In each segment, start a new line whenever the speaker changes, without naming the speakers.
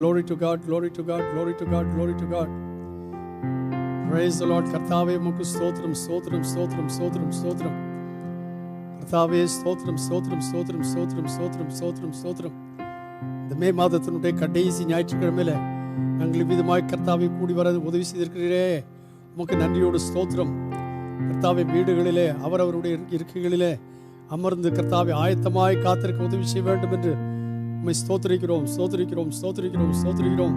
Glory to God, glory to God, glory to God, glory to God. Praise the Lord. கர்த்தாவே உமக்கு ஸ்தோத்திரம் ஸ்தோத்திரம் ஸ்தோத்திரம் ஸ்தோத்திரம் ஸ்தோத்திரம். கர்த்தாவே ஸ்தோத்திரம் ஸ்தோத்திரம் ஸ்தோத்திரம் ஸ்தோத்திரம் ஸ்தோத்திரம் ஸ்தோத்திரம் ஸ்தோத்திரம். இந்த மே மாதத்தினுடைய கடைசி ஞாயிற்றுக்கிழமையில நாங்கள் விதமாய் கர்த்தாவை கூடி வர உதவி செய்திருக்கிறீரே, உமக்கு நன்றியோடு ஸ்தோத்திரம். கர்த்தாவை வீடுகளிலே அவரவருடைய இருக்கைகளிலே அமர்ந்து கர்த்தாவை ஆயத்தமாய் காத்திருக்க உதவி செய்ய வேண்டும் என்று உம்மை ஸ்தோத்திரிக்கிறோம் ஸ்தோத்திரிக்கிறோம் ஸ்தோத்திரிக்கிறோம் ஸ்தோத்திரிக்கிறோம்.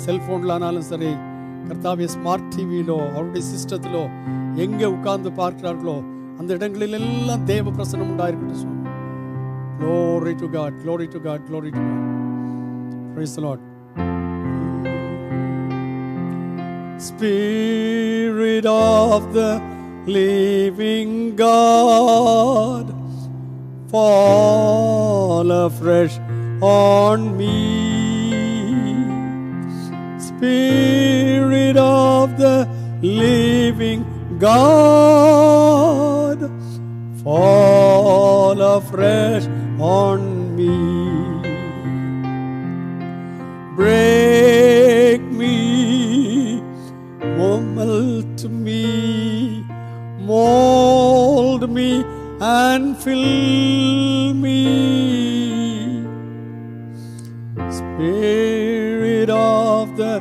செல்போன்ல ஆனாலும் சரி, கர்த்தாவே ஸ்மார்ட் டிவியிலோ அவருடைய சிஸ்டத்திலோ எங்கே உட்கார்ந்து பார்க்கிறார்களோ அந்த இடங்களில் எல்லாம் தேவ பிரசன்னம் உண்டாயிருக்கட்டும் சுவாமி. Glory to God, glory to God, glory to God. Praise the Lord. Spirit of the living God, fall afresh on me. Spirit of the living God, fall afresh on me. Break me, melt me, mold me and fill me. Spirit of the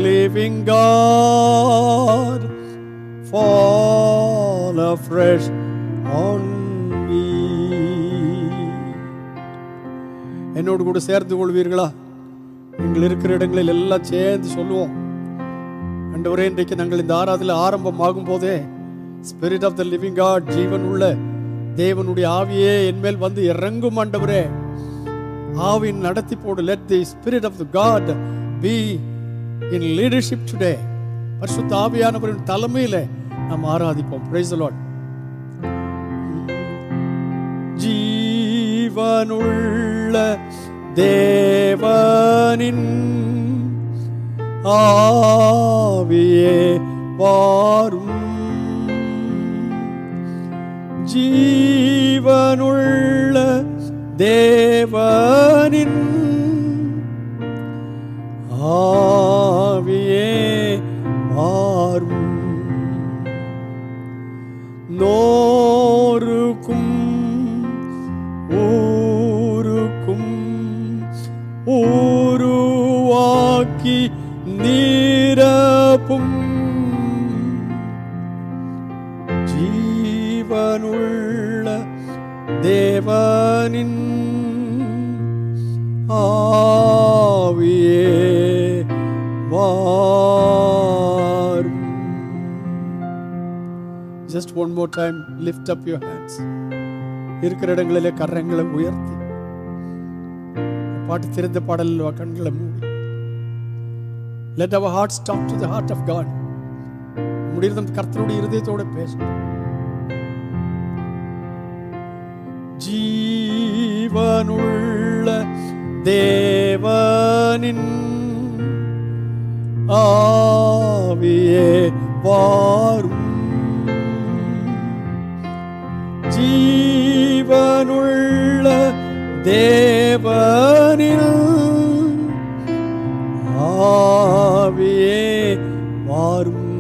living God, fall afresh on me. என்னோடு கூட சேர்ந்து கொள்வீர்களா? நீங்கள் இருக்கிற இடங்களில் எல்லாம் சேர்ந்து சொல்லுவோம். ஆண்டவரே, இன்றைக்கு நாங்கள் இந்த ஆராதனை ஆரம்பமாகும் போதே spirit of the living God, ஜீவன் உள்ள தேவனுடைய ஆவியே என்மேல் வந்து இறங்கும் ஆண்டவரே. ஆவின் நடத்தி போடு. let the spirit of the God be in leadership today. பரிசுத்த ஆவியானவரின் தலைமையிலே நாம் ஆராதிப்போம். praise the Lord. ஜீவனுள்ள தேவனின் ஆவியே வாரும். ஜீவனுள்ள தேவனின் ஆவியே வாரும். நோருக்கும் ஊருக்கும் ஊருவாக்கி நீரப்பும். ஜீவனுள்ள தேவனின் ஆவியே வாரும். Just one more time, lift up your hands. இருக்கிற இடங்களிலே கரங்களை உயர்த்தி பாட்டு திறந்த பாடலில் கண்களை மூடி let our hearts talk to the heart of God. முடிந்த கர்த்தருடைய இருதயத்தோட பேசணும். ஜீவனுள்ள தேவனின் ஆவியே வாரும். ஜீவனுள்ள தேவனின் ஆவியே வாரும்.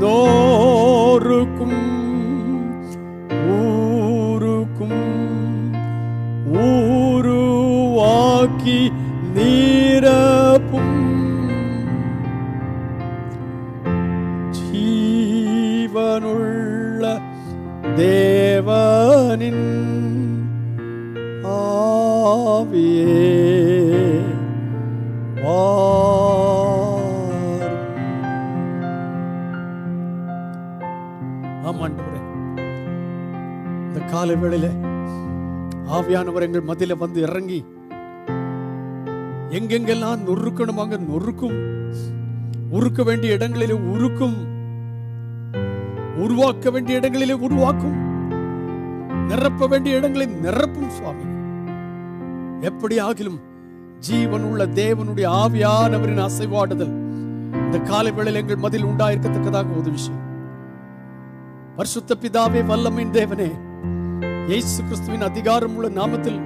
நோருக்கும் ஊருக்கும் ஊருவாக்கி நீரப்பும். ஜீவனுள்ள தேவனின் ஆவியே வாரும். ஆமாண்டவரே, இந்த காலை வேளையில ஆவியானவர் எங்கள் மத்தியில வந்து இறங்கி எங்கெங்கெல்லாம் நொறுக்கணும் அங்க நொறுக்கும், உருக்க வேண்டிய இடங்களிலே உருக்கும், உருவாக்க வேண்டிய இடங்களிலே உருவாக்கும், நிரப்ப வேண்டிய இடங்களில் நிரப்பும் சுவாமி. எப்படி ஆகிலும் ஜீவனுள்ள தேவனுடைய ஆவியானவரின் அசைவாடுதல் இந்த காலை வேளையில் எங்கள் மத்தியில் உண்டாயிருக்கத்தக்கதாக உதவி செய்யும். பரிசுத்த பிதாவே, வல்லமையின் தேவனே, இயேசு கிறிஸ்துவின் அதிகாரம் உள்ள நாமத்தில்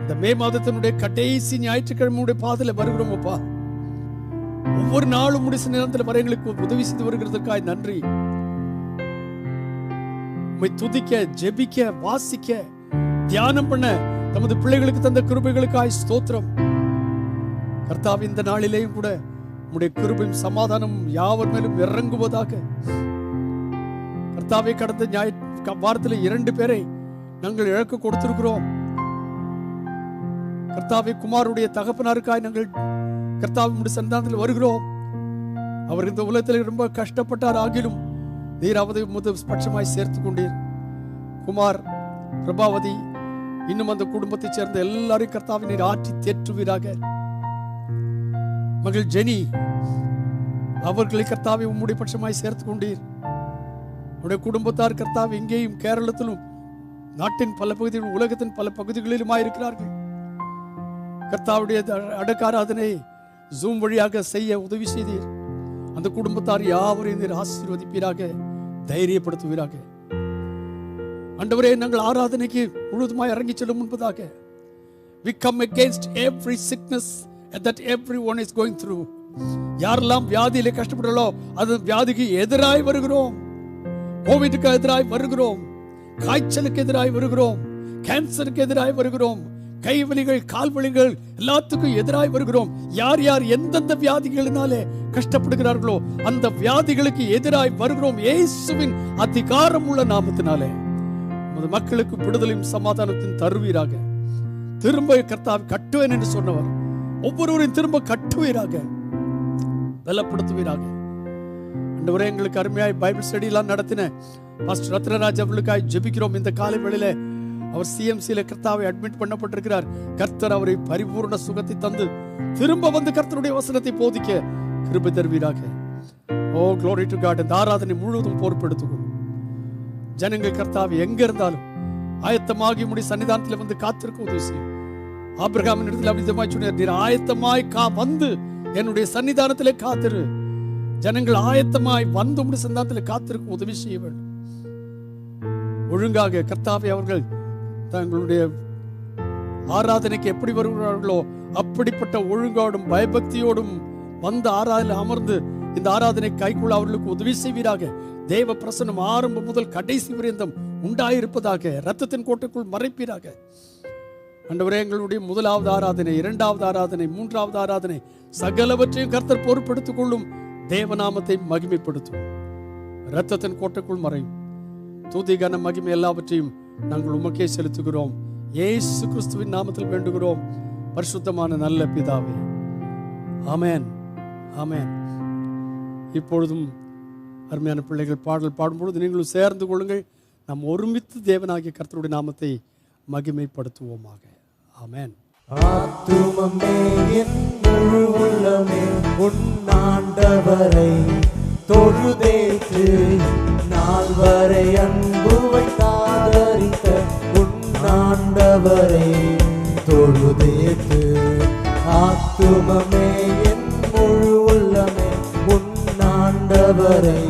இந்த மே மாதத்தினுடைய கடைசி ஞாயிற்றுக்கிழமையுடைய பாதையில வருகிறோம் அப்பா. ஒவ்வொரு நாளும் முடிச்ச நேரத்தில் வர எங்களுக்கு உதவி செய்து வருகிறதுக்காய் நன்றி. உம்மை துதிக்க, ஜெபிக்க, வாசிக்க, தியானம் பண்ண தமது பிள்ளைகளுக்கு தந்த கிருபைகளுக்காய் ஸ்தோத்திரம். கர்த்தாவே, இந்த நாளிலேயும் கூட உம்முடைய கிருபையும் சமாதானமும் யாவர் மேலும் இறங்குவதாக. கர்த்தாவே, கடந்த வாரத்தில் 2 பேரை நாங்கள் இழக்க கொடுத்திருக்கிறோம். கர்த்தாவே, குமாருடைய தகப்பனாருக்காய் நாங்கள் கர்த்தாவின் சந்தானத்தில் வருகிறோம். அவர் இந்த உலகத்தில் ரொம்ப கஷ்டப்பட்டார். ஆகிலும் நீர் அவதை பட்சமாய் சேர்த்து கொண்டீர். குமார், பிரபாவதி, இன்னும் அந்த குடும்பத்தைச் சேர்ந்த எல்லாரையும் கர்த்தாவை நீர் ஆற்றி தேற்றுவீராக. மகள் ஜெனி, அவர்களை கர்த்தாவை உம்முடைய பட்சமாய் சேர்த்து கொண்டீர். உடைய குடும்பத்தார் கர்த்தாவை இங்கேயும் கேரளத்திலும் நாட்டின் பல பகுதிகளிலும் உலகத்தின் பல பகுதிகளிலுமாய் இருக்கிறார்கள். கர்த்தாவுடைய அடக்காராதனை ஜூம் வழியாக செய்ய உதவி செய்தீர். அந்த குடும்பத்தார் யாவரையும் நீர் ஆசீர்வதிப்பீராக, தைரியப்படுத்துவீராக. ஆண்டவரே, நாங்கள் ஆராதனைக்கு முழுவதுமாய் இறங்கி செல்லும் முன்பதாக we come against every sickness that everyone is going through. யாரெல்லாம் வியாதியிலே கஷ்டப்படுறோ அது வியாதிக்கு எதிராய் வருகிறோம். கோவிடுக்கு எதிராய் வருகிறோம். காய்ச்சலுக்கு எதிராய் வருகிறோம். கேன்சருக்கு எதிராய் வருகிறோம். கைவலிகள், கால்வலிகள் எல்லாத்துக்கும் எதிராய் வருகிறோம். யார் யார் எந்தெந்த வியாதிகளினாலே கஷ்டப்படுகிறார்களோ அந்த வியாதிகளுக்கு எதிராய் வருகிறோம். இயேசுவின் அதிகாரம் உள்ள நாமத்தினாலே நமது மக்களுக்கு விடுதலையும் சமாதானத்தையும் தருவீராக. திரும்ப கர்த்தாவை கட்டுவேன் என்று சொன்னவர் ஒவ்வொருவரையும் திரும்ப கட்டுவீராக, பலப்படுத்துவீராக. ஆண்டவரே, எங்களுக்கு அருமையாய் பைபிள் ஸ்டடி எல்லாம் நடத்தின பாஸ்டர் ரத்னராஜ் அவர்களுக்காய் ஜெபிக்கிறோம். இந்த காலை வேளையில அவர் சிஎம்சியில கர்த்தாவை அட்மிட் பண்ணப்பட்டிருக்கிறார். கர்த்தர் அவரை பரிபூர்ண சுகத்தை தந்து திரும்ப வந்து கர்த்தருடைய வசனத்தை போதிக்க கிருபை தருவீராக. ஓ glory to God. இந்த ஆராதனை முழுவதும் பொறுப்பெடுத்துக்கொள்ளும். ஜனங்கள் கர்த்தாவை எங்க இருந்தாலும் ஆயத்தமாகி முடி சன்னிதானத்தில் வந்து காத்திருக்க உதவி செய்யும். ஆபிரகாமின் இடத்தில் அவிதமாய் சொன்னார், நீர் ஆயத்தமாய் வந்து என்னுடைய சன்னிதானத்திலே காத்திரு. ஜனங்கள் ஆயத்தமாய் வந்து உடைய சன்னிதானத்தில் காத்திருக்க உதவி செய்ய வேண்டும். ஒழுங்காக கர்த்தாவை அவர்கள் தங்களுடைய ஆராதனைக்கு எப்படி வருகிறார்களோ அப்படிப்பட்ட ஒழுங்கோடும் பயபக்தியோடும் வந்து ஆராதனை அமர்ந்து இந்த ஆராதனை கைக்குள்ள அவர்களுக்கு உதவி செய்வீராக. தேவ பிரசன்னம் ஆரம்பம் முதல் கடைசி பரியந்தம் உண்டாயிருப்பதாக. இரத்தத்தின் கோட்டைக்குள் மறைப்பீராக. ஆண்டவரே, எங்களுடைய முதலாவது ஆராதனை, 2வது ஆராதனை, 3வது ஆராதனை சகலவற்றையும் கர்த்தர் பொறுப்பெடுத்துக் கொள்ளும். தேவநாமத்தை மகிமைப்படுத்தும். இரத்தத்தின் கோட்டைக்குள் மறையும். துதிகன மகிமை எல்லாவற்றையும் நாங்கள் உமக்கே செலுத்துகிறோம். இயேசு கிறிஸ்துவின் நாமத்தில் வேண்டுகிறோம் பரிசுத்தமான நல்ல பிதாவே. ஆமென், ஆமென். இப்பொழுதும் அருமையான பிள்ளைகள் பாடல் பாடும்பொழுது நீங்களும் சேர்ந்து கொள்ளுங்கள். நாம் ஒருமித்து தேவனாகிய கர்த்தருடைய நாமத்தை மகிமைப்படுத்துவோமாக. ஆமென்.
ஆத்துமமே என் முழு உள்ளமே உன் ஆண்டவரை தொழுதேற்று நாள் வரை அன்பு வைத்தாதரித்த உன் ஆண்டவரை தொழுதேற்று. ஆத்துமமே என் முழு உள்ளமே உன் ஆண்டவரை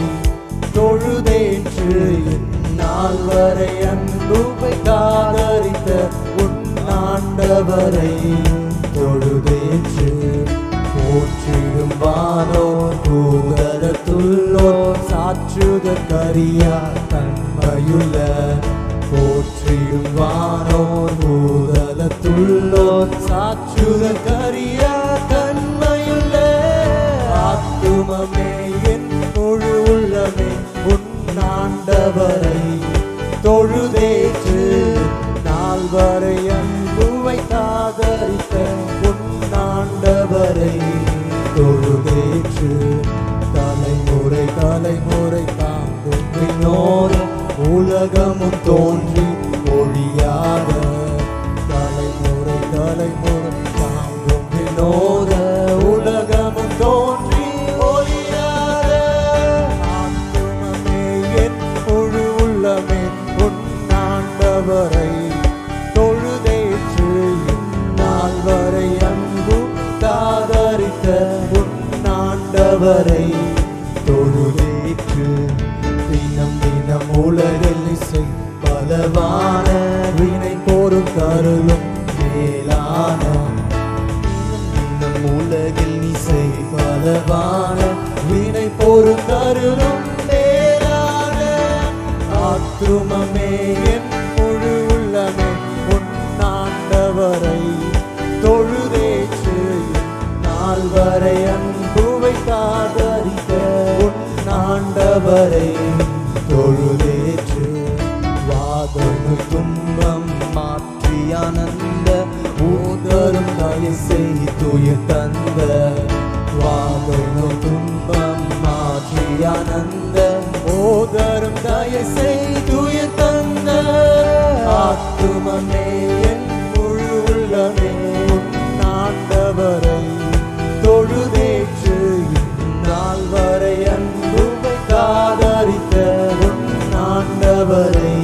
தொழுதேற்று நாள் வரை அன்பு வைத்தாதரித்த உன் ஆண்டவரை தொழுதேற்று. போற்றிடும் வானோர் பூதலத்துள்ளோர் சாற்றுதற்கரியா தன்மையுள்ள. போற்றிடும் வானோர் பூதலத்துள்ளோர் சாற்றுதற்கரியா தன்மையுள்ள. ஆத்துமமே என் முழு உள்ளமே உன் ஆண்டவரை தொழுதேற்று நாள் வரை அன்பு வைத்தாதரித்த உன் ஆண்டவரை தொழுதேற்று. தலைமுறை தலைமுறை தாங்கும் விண்ணோரம் உலகமும் தோன்றி ஒழியாத. தலைமுறை தலைமுறை தாங்கும் விண்ணோர உலகமும் தோன்றி ஒழியாத. ஆத்துமமே என் முழு உள்ளமே உன் ஆண்டவரை தொழுதேற்று இந்நாள் வரை அன்பு தாதரித்த உன் ஆண்டவரை தொழுதேற்று. தினம் தினம் உலகில் இசை பலவான வினை போரும் கருளும் மேலா அளவான வினை பொறுத்தருளும் மேலான ஆத்துமமே என் முழு உள்ளமே உன்னாண்டவரை தொழுதேற்று நாள் வரை அன்புவை காதரித்த உன்னாண்டவரை தொழுதேற்று வாதொரு துன்பம் மாற்றி ஆனந்த ஊதரும் தயை செய்துய தந்த வாதொரு துன்பம் மாற்றி ஆனந்த ஓதரும் தயை செய்துய தந்த ஆத்துமமே என் முழு உள்ளமே உன்னாண்டவரை தொழுதேற்று இந்நாள் வரை அன்புவை காதரித்த உன்னாண்டவரை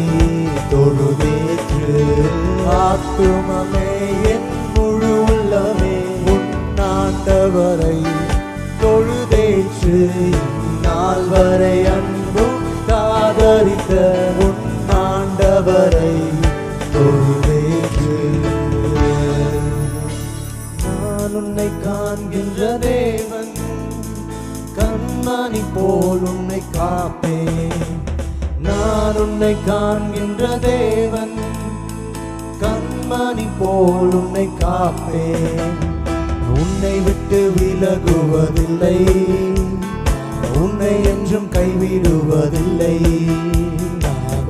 தொழுதேற்று ஆத்துமமே என் முழு உள்ளமே உன்னாண்டவரை தொழுதேற்று இந்நாள் வரை அன்பும் காதரித்த உன்னாண்டவரை தொழுதேற்று நான் உன்னை காண்கின்ற தேவன் கண்மணி போல் உன்னை காப்பேன் நான் உன்னை காண்கின்ற தேவன் கண்மணி போல் உன்னை காப்பேன் உன்னை விட்டு விலகுவதில்லை உன்னை என்றும் கைவிடுவதில்லை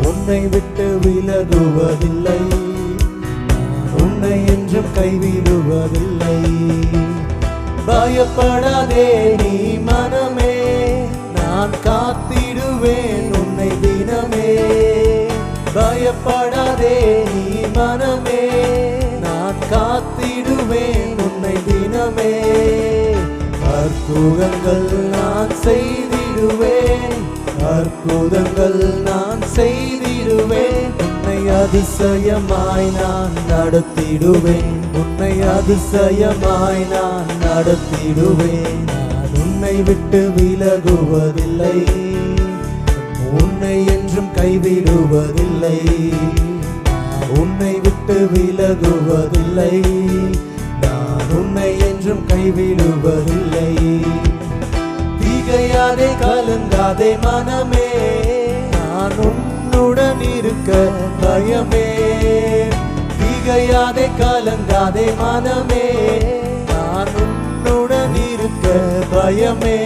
உன்னை விட்டு விலகுவதில்லை உன்னை என்றும் கைவிடுவதில்லை பயப்படாதே நீ மனமே நான் காத்திடுவேன் உன்னை தினமே பயப்படாதே நீ மனமே நான் காத்திடுவேன் உன்னை தினமே அற்புதங்கள் நான் செய்திடுவேன் அற்புதங்கள் நான் செய்திடுவேன் உன்னை அதிசயமாய் நான் நடத்திடுவேன் உன்னை அதிசயமாய் நான் நடத்திடுவேன் நான் உன்னை விட்டு விலகுவதில்லை உன்னை என்றும் கைவிடுவதில்லை உன்னை விட்டு விலகுவதில்லை நான் உன்னை என்றும் கைவிடுவதில்லை திகையாதே கலங்காதே மனமே நான் உன்னுடன் இருக்க பயமே திகையாதே கலங்காதே மனமே நான் உன்னுடன் இருக்க பயமே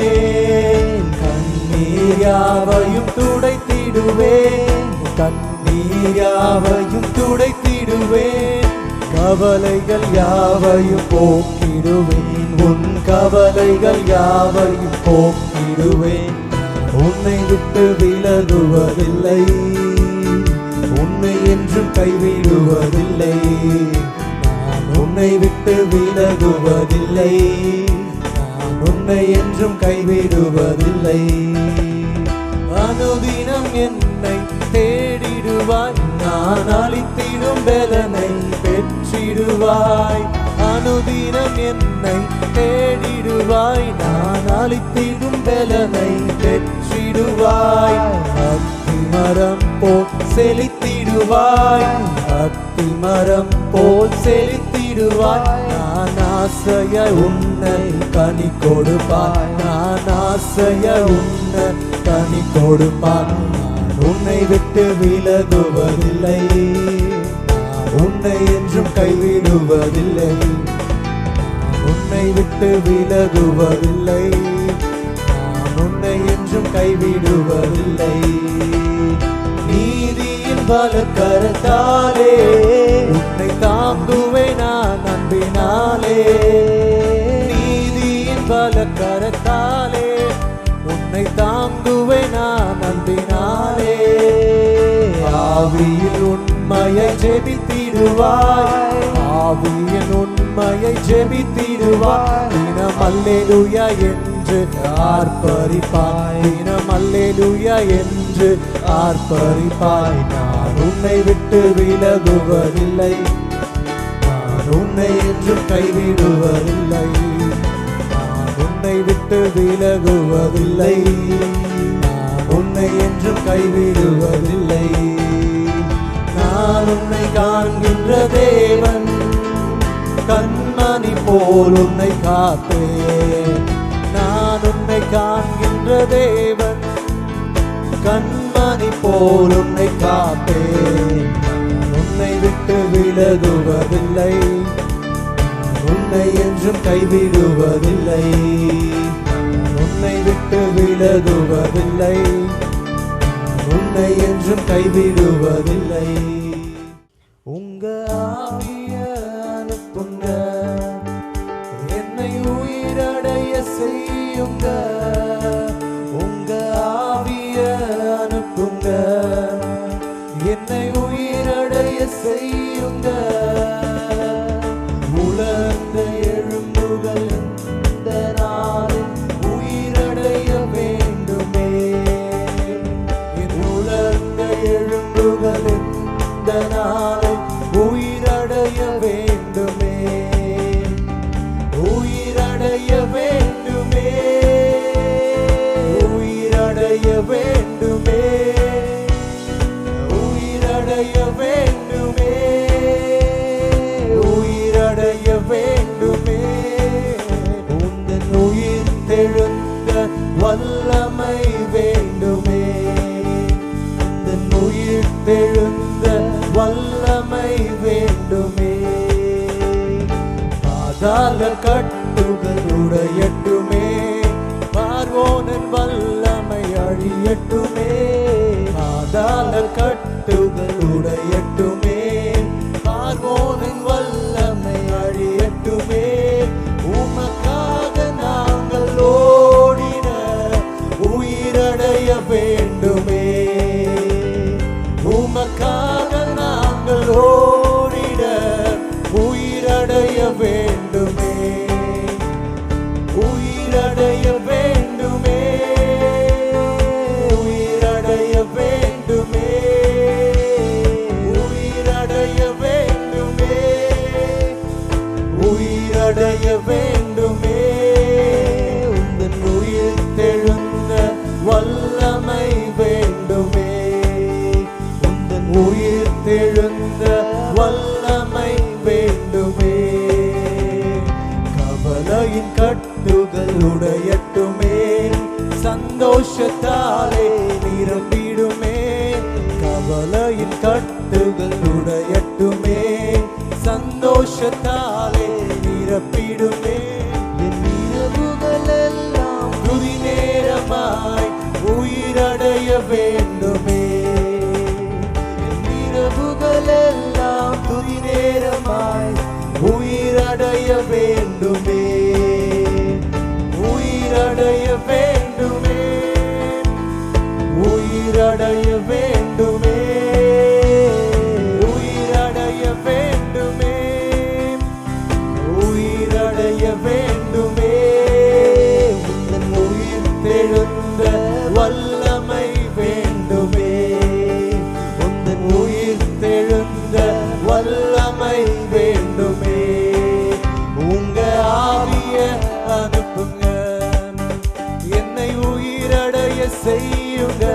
கண்ணீர் யாவையும் துடைத்திடுவேன் கண்ணீர் யாவையும் துடைத்திடுவேன் கவலைகள் யாவையும் போக்கிடுவேன் உன் கவலைகள் யாவையும் போக்கிடுவேன் உன்னை விட்டு விலகுவதில்லை உன்னை என்றும் கைவிடுவதில்லை நான் உன்னை விட்டு விலகுவதில்லை நான் உன்னை என்றும் கைவிடுவதில்லை அனுதினம் என்னை தேடிடுவாய் நான் அளித்திடும் பலனை பெற்றிடுவாய் அனுதினம் என்னை தேடிடுவாய் நான் அளித்திடும் பலனை பெற்றிடுவாய் அத்திமரம் போல் செழித்திடுவாய் அத்திமரம் போல் செழித்திடுவாய் நான் ஆசையாய் உன்னை கனி கொடுப்பாய் நான் ஆசையாய் உன்னை கனி கொடுப்பாய் உன்னை விட்டு விலகுவதில்லை உன்னை என்றும் கைவிடுவதில்லை உன்னை விட்டு விலகுவதில்லை உன்னை என்றும் கைவிடுவதில்லை நீதியின் பலக்கரத்தாலே உன்னை தாங்குவேன் நான் அன்பினாலே நீதியின் பலக்கரத்தாலே உன்னை தாங்குவேன் நான் அன்பினாலே ஆவியில் உண்மையை ஜெபித்திடுவாய் ஆவியின் உண்மையை ஜெபித்திடுவாய் தினம் அல்லேலூயா என்று ஆர்ப்பரிப்பாய் தினம் அல்லேலூயா என்று ஆர்ப்பரிப்பாய் நான் உன்னை விட்டு விலகுவதில்லை நான் உன்னை என்றும் கைவிடுவதில்லை நான் உன்னை விட்டு விலகுவதில்லை நான் உன்னை என்றும் கைவிடுவதில்லை நான் உன்னை காண்கின்ற தேவன் கண்மணி போல் உன்னை காப்பேன் நான் காண்கின்ற தேவன், கண்மணி போல் உன்னை காப்பேன். உன்னை விட்டு விலகுவதில்லை, உன்னை என்றும் கைவிடுவதில்லை. உன்னை விட்டு விலகுவதில்லை, உன்னை என்றும் கைவிடுவதில்லை. உங்க ஆவிய அனுப்புங்க, என்னை உயிரடைய செய்யுங்க. உங்க ஆவிய அனுப்புங்க, என்னை உயிரடைய செய்யுங்க. உலர்ந்த எலும்புகள் இந்த நாளில் உயிரடைய வேண்டுமே. உலர்ந்த எலும்புகள் இந்த நாளில் உயிரடைய வேண்டுமே. உயிரடைய வேண்டுமே, உயிரடைய வேண்டுமே, உயிரடைய வேண்டுமே, உயிரடைய வேண்டுமே. உந்தன் உயிர் தெழுந்த வல்லமை வேண்டுமே. உந்தன் உயிர் தெழுந்த வல்லமை வேண்டுமே. பாதாள கட்டுகள் உடையட்டுமே, பார்வோனின் வல்லமை அழியட்டுமே. பாதாள கட்டுகள் உடையட்டுமே, பார்வோனின் வல்லமை அழியட்டுமே. உமக்காக நாங்கள் ஓடின உயிரடைய வேண்டுமே. உமக்காக நாங்கள் ஓடிட உயிரடைய வேண்டுமே. உயிரடைய வேண்டுமே, உயிரடைய வேண்டுமே, உயிரடைய வேண்டுமே, உயிரடைய வேண்டுமே. உந்தன் உயிர் தெழுந்த வல்லமை வேண்டுமே. உந்தன் உயிர் தெழுந்த வல்லமை வேண்டுமே. கவலையின் கட்டுகள் உடையட்டுமே, சந்தோஷத்தாலே நிரம்பிடுமே. கவலையின் கட்டுகள் உடையட்டுமே, சந்தோஷத்தாலே நிரப்பிடுமே. என் இரவுகள் எல்லாம் துதி நேரமாய் உயிரடைய வேண்டுமே. என் இரவுகள் எல்லாம் துதி நேரமாய் உயிரடைய வேண்டுமே. உயிரடைய வேண்டுமே, உயிரடைய வேண்டுமே, உயிரடைய வேண்டுமே, உயிரடைய வேண்டுமே. உந்தன் உயிர் தெழுந்த வல்லமை வேண்டுமே. உந்தன் உயிர் தெழுந்த வல்லமை வேண்டுமே. உங்க ஆவிய அனுப்புங்க, என்னை உயிரடைய செய்யுங்க.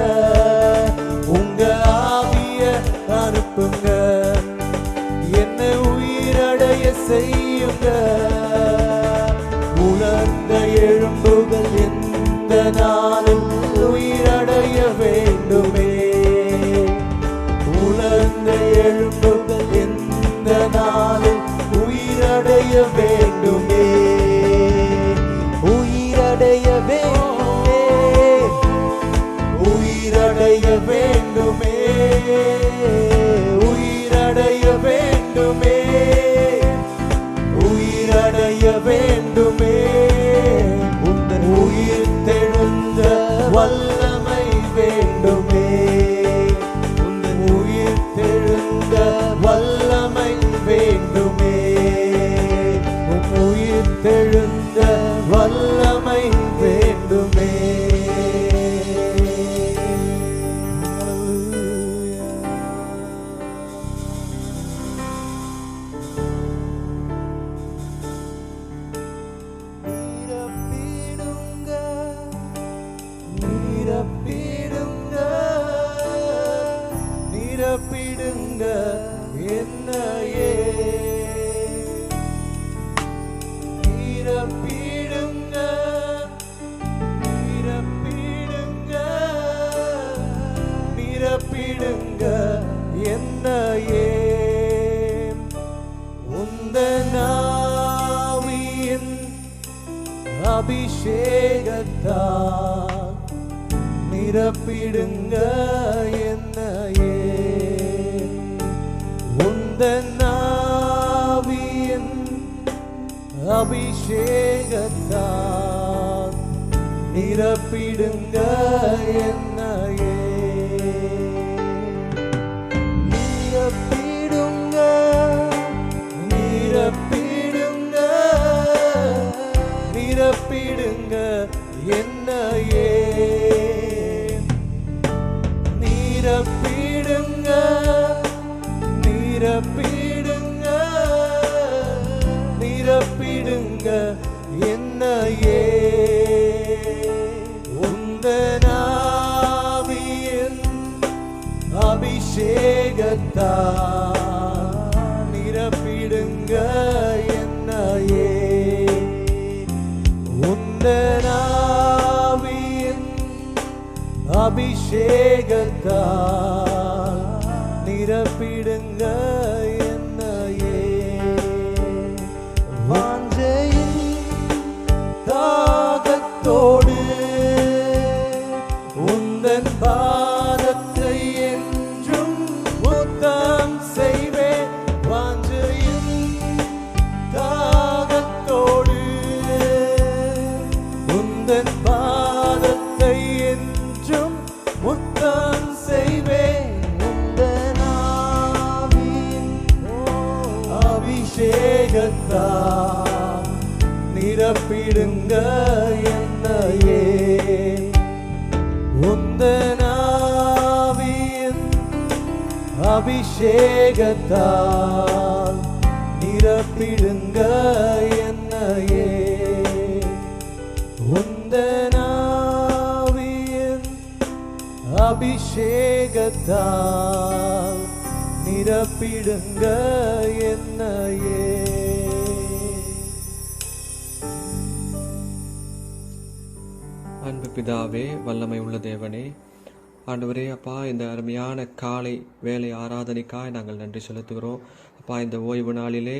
உங்க ஆவிய அனுப்புங்க, என்னை உயிரடைய செய்யுங்க. உலர்ந்த எலும்புகள் இந்த நாளில் உயிரடைய வேண்டுமே. உலர்ந்த எலும்புகள் இந்த நாளில் உயிரடைய வேண்டுமே. உயிரடைய வேண்டுமே, உயிரடைய வேண்டுமே, உயிரடைய வேண்டுமே, உயிரடைய வேண்டுமே. உந்தன் உயிர் தெழுந்த அபிஷேகத்தால் நிரப்பிடுங்க என்னையே. உந்தன் ஆவியின் அபிஷேகத்தால் நிரப்பிடுங்க என்னையே. நிரப்பிடுங்க நிரப்பிடுங்க நிரப்பிடுங்க என்னையே. நிரப்பிடுங்க நிரப்பிடுங்க நிரப்பிடுங்க என்னையே. உந்தன் ஆவியின் அபிஷேகத்தால் நிரப்பிடுங்க என்னையே. உந்தன் ஆவியின் அபிஷேகத்தால் நிரப்பிடுங்க என்னையே. வாஞ்சையின் தாகத்தோடு உந்தன் பாதத்தை என்றும் முத்தம் செய்வேன். வாஞ்சையின் தாகத்தோடு உந்தன் பாதத்தை என்றும் முத்தம் செய்வேன். உந்தன் ஆவியின் அபிஷேகத்தால் நிரப்பிடுங்க என்னையே. உந்தன் ஆவியின் அபிஷேகத்தால் நிரப்பிடுங்க என்னையே. உந்தன் ஆவியின் அபிஷேகத்தால் நிரப்பிடுங்க என்னையே.
அன்பு பிதாவே, வல்லமை உள்ள தேவனே, ஆண்டவரே அப்பா, இந்த அருமையான காலை வேலை ஆராதனைக்காய் நாங்கள் நன்றி செலுத்துகிறோம். அப்பா, இந்த ஓய்வு நாளிலே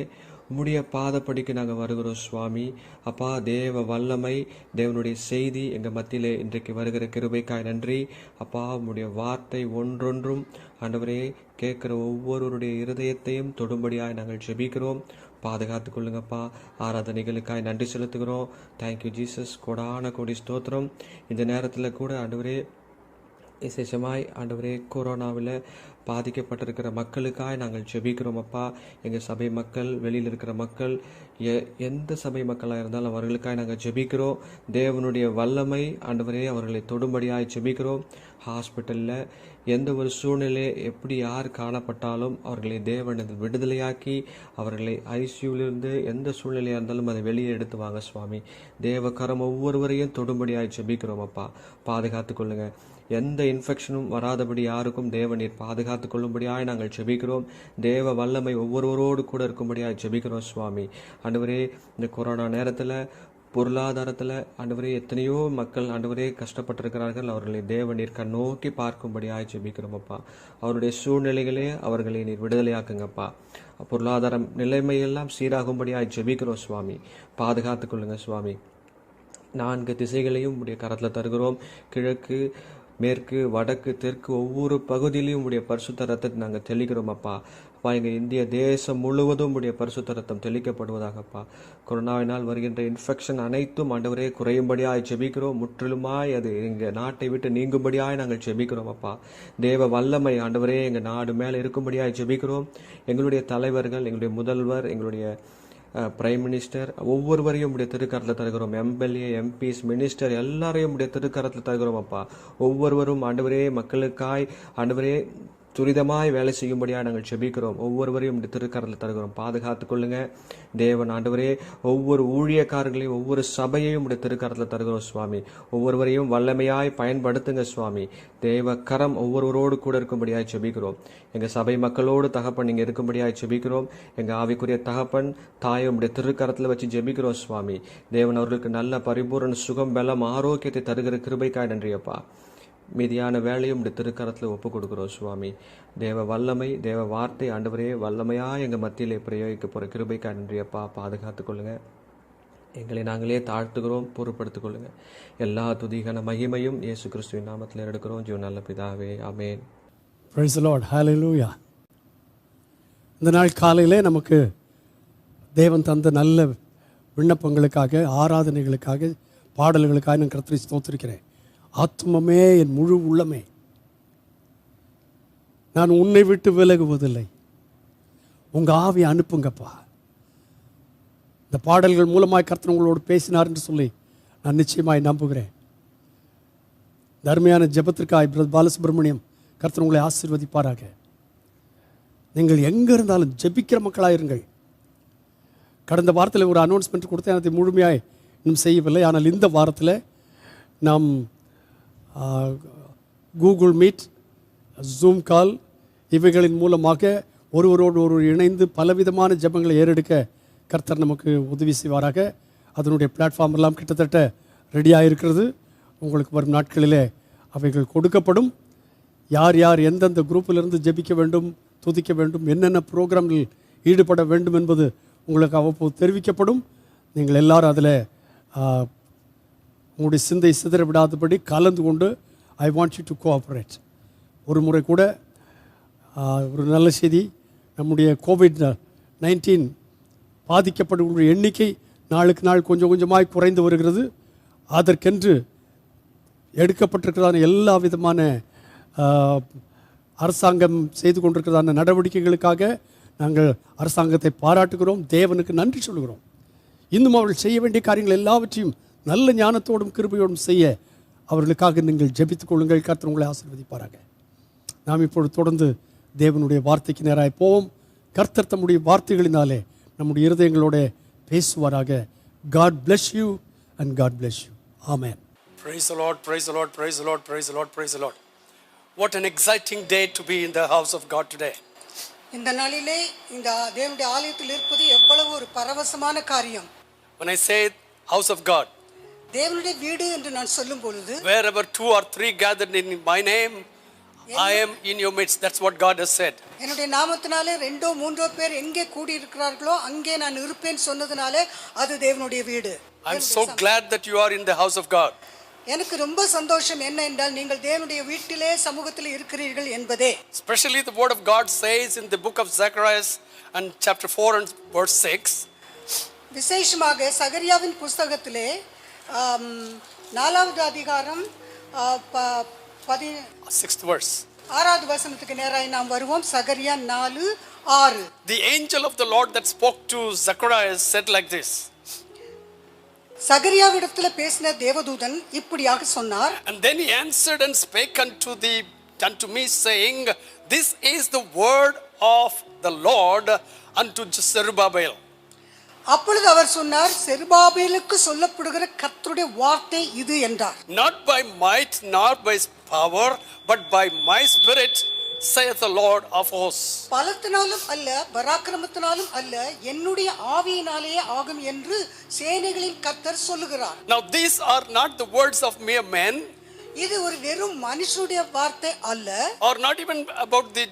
உம்முடைய பாதப்படிக்கு நாங்கள் வருகிறோம் சுவாமி. அப்பா, தேவ வல்லமை, தேவனுடைய செய்தி எங்கள் மத்தியிலே இன்றைக்கு வருகிற கிருபைக்காய் நன்றி. அப்பா, உம்முடைய வார்த்தை ஒன்றொன்றும் ஆண்டவரே கேட்கிற ஒவ்வொருவருடைய இருதயத்தையும் தொடும்படியாய் நாங்கள் ஜெபிக்கிறோம். பாதுகாத்துக் கொள்ளுங்கப்பா. ஆராதனைகளுக்காய் நன்றி செலுத்துகிறோம். Thank you Jesus. கொடான கோடி ஸ்தோத்திரம். இந்த நேரத்தில் கூட ஆண்டவரே விசேஷமாய் ஆண்டவரே கொரோனாவில் பாதிக்கப்பட்டிருக்கிற மக்களுக்காய் நாங்கள் ஜெபிக்கிறோம் அப்பா. எங்கள் சபை மக்கள், வெளியில் இருக்கிற மக்கள், எந்த சபை மக்களாக இருந்தாலும் அவர்களுக்காய் நாங்கள் ஜெபிக்கிறோம். தேவனுடைய வல்லமை ஆண்டவரே அவர்களை தொடும்படியாய் ஜெபிக்கிறோம். ஹாஸ்பிட்டலில் எந்த ஒரு சூழ்நிலை எப்படி யார் காணப்பட்டாலும் அவர்களை தேவனது விடுதலையாக்கி அவர்களை ஐசியூவிலிருந்து எந்த சூழ்நிலையாக இருந்தாலும் அதை வெளியே எடுத்து வாங்க சுவாமி. தேவக்கரம் ஒவ்வொருவரையும் தொடும்படியாய் ஜெபிக்கிறோம் அப்பா. பாதுகாத்து கொள்ளுங்க. எந்த இன்ஃபெக்ஷனும் வராதபடி யாருக்கும் தேவநீர் பாதுகாத்து கொள்ளும்படியாய் நாங்கள் ஜெபிக்கிறோம். தேவ வல்லமை ஒவ்வொருவரோடு கூட இருக்கும்படியாய் ஜெபிக்கிறோம் சுவாமி. ஆண்டவரே, இந்த கொரோனா நேரத்தில் பொருளாதாரத்தில் ஆண்டவரே எத்தனையோ மக்கள் ஆண்டவரே கஷ்டப்பட்டிருக்கிறார்கள். அவர்களை தேவநீர் கண்ணோக்கி பார்க்கும்படியாய் ஜெபிக்கிறோம் அப்பா. அவருடைய சூழ்நிலைகளே அவர்களை நீர் விடுதலையாக்குங்கப்பா. பொருளாதார நிலைமையெல்லாம் சீராகும்படியாய் ஜெபிக்கிறோம் சுவாமி. பாதுகாத்து கொள்ளுங்க சுவாமி. 4 திசைகளையும் உடைய கரத்தில் தருகிறோம். கிழக்கு, மேற்கு, வடக்கு, தெற்கு ஒவ்வொரு பகுதியிலையும் உடைய பரிசுத்த ரத்தத்தை நாங்கள் தெளிக்கிறோம் அப்பா. அப்பா, எங்கள் இந்திய தேசம் முழுவதும் உடைய பரிசுத்த ரத்தம் தெளிக்கப்படுவதாகப்பா. கொரோனாவினால் வருகின்ற இன்ஃபெக்ஷன் அனைத்தும் ஆண்டவரே குறையும்படியாய் ஜெபிக்கிறோம். முற்றிலுமாய் அது எங்கள் நாட்டை விட்டு நீங்கும்படியாய் நாங்கள் ஜெபிக்கிறோம் அப்பா. தேவ வல்லமை ஆண்டவரே எங்கள் நாடு மேலே இருக்கும்படியாய் ஜெபிக்கிறோம். எங்களுடைய தலைவர்கள், எங்களுடைய முதல்வர், எங்களுடைய பிரைம் மினிஸ்டர் ஒவ்வொருவரையும் உடைய திருக்கரத்தில் தருகிறோம். எம்எல்ஏ, எம்பிஸ், மினிஸ்டர் எல்லாரையும் உடைய திருக்கரத்தில் தருகிறோம் அப்பா. ஒவ்வொருவரும் ஆண்டவரே மக்களுக்காய் ஆண்டவரே துரிதமாய் வேலை செய்யும்படியாக நாங்கள் ஜெபிக்கிறோம். ஒவ்வொருவரையும் இந்த திருக்கரத்தில் தருகிறோம். பாதுகாத்துக் கொள்ளுங்க தேவன். ஆண்டவரே, ஒவ்வொரு ஊழியக்காரர்களையும் ஒவ்வொரு சபையையும் இந்த திருக்கரத்தில் தருகிறோம் சுவாமி. ஒவ்வொருவரையும் வல்லமையாய் பயன்படுத்துங்க சுவாமி. தேவ கரம் ஒவ்வொருவரோடு கூட இருக்கும்படியாய் ஜெபிக்கிறோம். எங்கள் சபை மக்களோடு தகப்பன் நீங்க இருக்கும்படியாய் ஜெபிக்கிறோம். எங்கள் ஆவிக்குரிய தகப்பன் தாயும் உடைய திருக்கரத்தில் வச்சு ஜெபிக்கிறோம் சுவாமி. தேவன் அவர்களுக்கு நல்ல பரிபூரண சுகம், பலம், ஆரோக்கியத்தை தருகிற கிருபைக்காய் நன்றியப்பா. மீதியான வேலையும் இந்த திருக்கரத்தில் ஒப்பு கொடுக்கிறோம் சுவாமி. தேவ வல்லமை, தேவ வார்த்தை ஆண்டவரே வல்லமையா எங்கள் மத்தியிலே பிரயோகிக்க போகிற கிருபைக்காய் நன்றியப்பா. பாதுகாத்துக் கொள்ளுங்க. எங்களை நாங்களே தாழ்த்துகிறோம், பொறுப்படுத்திக் கொள்ளுங்க. எல்லா துதிகான மகிமையும் இயேசு கிறிஸ்துவின் நாமத்தில் எடுக்கிறோம் ஜீவன் நல்ல பிதாவே, ஆமென்.
Praise the Lord. Hallelujah. இந்த நாள் காலையிலே நமக்கு தேவன் தந்த நல்ல விண்ணப்பங்களுக்காக, ஆராதனைகளுக்காக, பாடல்களுக்காக நான் கர்த்தரை ஸ்தோத்திரிக்கிறேன். ஆத்மமே, என் முழு உள்ளமே, நான் உன்னை விட்டு விலகுவதில்லை, உங்கள் ஆவியை அனுப்புங்கப்பா. இந்த பாடல்கள் மூலமாய் கர்த்தர் உங்களோடு பேசினார் என்று சொல்லி நான் நிச்சயமாய் நம்புகிறேன். தர்மையான ஜெபத்திற்காய் பாலசுப்ரமணியம் கர்த்தர் உங்களை ஆசீர்வதிப்பாராக. நீங்கள் எங்கே இருந்தாலும் ஜெபிக்கிற மக்களாயிருங்கள். கடந்த வாரத்தில் ஒரு அனௌன்ஸ்மெண்ட் கொடுத்தேன், அதை முழுமையாய் இன்னும் செய்யவில்லை. ஆனால் இந்த வாரத்தில் நாம் கூகுள் மீட், ஜூம் கால் இவைகளின் மூலமாக ஒருவரோடு ஒருவர் இணைந்து பலவிதமான ஜெபங்களை ஏறெடுக்க கர்த்தர் நமக்கு உதவி செய்வாராக. அதனுடைய பிளாட்ஃபார்ம் எல்லாம் கிட்டத்தட்ட ரெடியாக இருக்கிறது. உங்களுக்கு வரும் நாட்களிலே அவைகள் கொடுக்கப்படும். யார் யார் எந்தெந்த குரூப்பிலிருந்து ஜெபிக்க வேண்டும், துதிக்க வேண்டும், என்னென்ன ப்ரோக்ராமில் ஈடுபட வேண்டும் என்பது உங்களுக்கு அவ்வப்போது தெரிவிக்கப்படும். நீங்கள் எல்லாரும் அதில் உங்களுடைய சிந்தை சிதற விடாதபடி கலந்து கொண்டு I want you to cooperate. ஒரு முறை கூட ஒரு நல்ல செய்தி, நம்முடைய COVID-19 பாதிக்கப்படுகின்ற எண்ணிக்கை நாளுக்கு நாள் கொஞ்சம் கொஞ்சமாய் குறைந்து வருகிறது. அதற்கென்று எடுக்கப்பட்டிருக்கிறதான எல்லா விதமான அரசாங்கம் செய்து கொண்டிருக்கிறதான நடவடிக்கைகளுக்காக நாங்கள் அரசாங்கத்தை பாராட்டுகிறோம், தேவனுக்கு நன்றி சொல்கிறோம். இன்னும் அவர்கள் செய்ய வேண்டிய காரியங்கள் எல்லாவற்றையும் நல்ல ஞானத்தோடும் கிருபையோடும் செய்ய அவர்களுக்காக நீங்கள் ஜெபித்துக் கொள்ளுங்கள். கர்த்தர் உங்களை ஆசீர்வதிப்பாராக. நாம் இப்பொழுது தொடர்ந்து தேவனுடைய வார்த்தைக்கு நேராக போவோம். கர்த்தர் தம்முடைய வார்த்தைகளினாலே நம்முடைய இருதயங்களோட பேசுவாராக. God bless you and God bless you. Amen. Praise the Lord, praise the Lord, praise the Lord, praise the Lord, praise the Lord. What an exciting day to be in the house of God today.
இந்த நாளிலே இந்த தேவனுடைய ஆலயத்தில் இருப்பது எவ்வளவு ஒரு பரவசமான காரியம்.
When I say house of God,
தேவனுடைய வீடு என்று நான் சொல்லும் பொழுது,
wherever 2 or 3 gathered in my name, I am in your midst. That's what God has said.
என்னுடைய நாமத்தினாலே 2-3 பேர் எங்கே கூடி இருக்கிறார்களோ அங்கே நான் இருப்பேன் சொன்னதனாலே அது தேவனுடைய வீடு.
I'm so glad that you are in the house of God.
எனக்கு ரொம்ப சந்தோஷம் என்ன என்றால் நீங்கள் தேவனுடைய வீட்டிலே சமூகத்தில் இருக்கிறீர்கள் என்பதே.
Especially the word of God says in the book of Zechariah and chapter 4 and verse 6.
விசேஷமாக சகரியாவின் புத்தகத்திலே 4வது அதிகாரம்
6th verse.
6வது வசனத்துக்கு நேராக நாம் வருவோம். சகரியா 4:6.
The angel of the Lord that spoke to Zechariah said like this.
சகரியாவிடத்தில் பேசின தேவதூதன் இப்படியாக சொன்னார்.
And then he answered and spake unto me saying, this is the word of the Lord unto Zerubbabel.
அப்பொழுது அவர் சொன்னார், செருபாபேலுக்கு சொல்லப்படுகிற கர்த்தருடைய வார்த்தை இது என்றார்.
Not by might nor by power but by my spirit saith the Lord of hosts.
பலத்தினாலும் அல்ல, பராக்கிரமத்தினாலும் அல்ல, என்னுடைய ஆவியினாலேயே ஆகும் என்று சேனைகளின் கர்த்தர் சொல்லுகிறார்.
Now these are not the words of mere men.
இது ஒரு வெறும் மனுஷனுடைய வார்த்தை அல்ல.
Or not even about the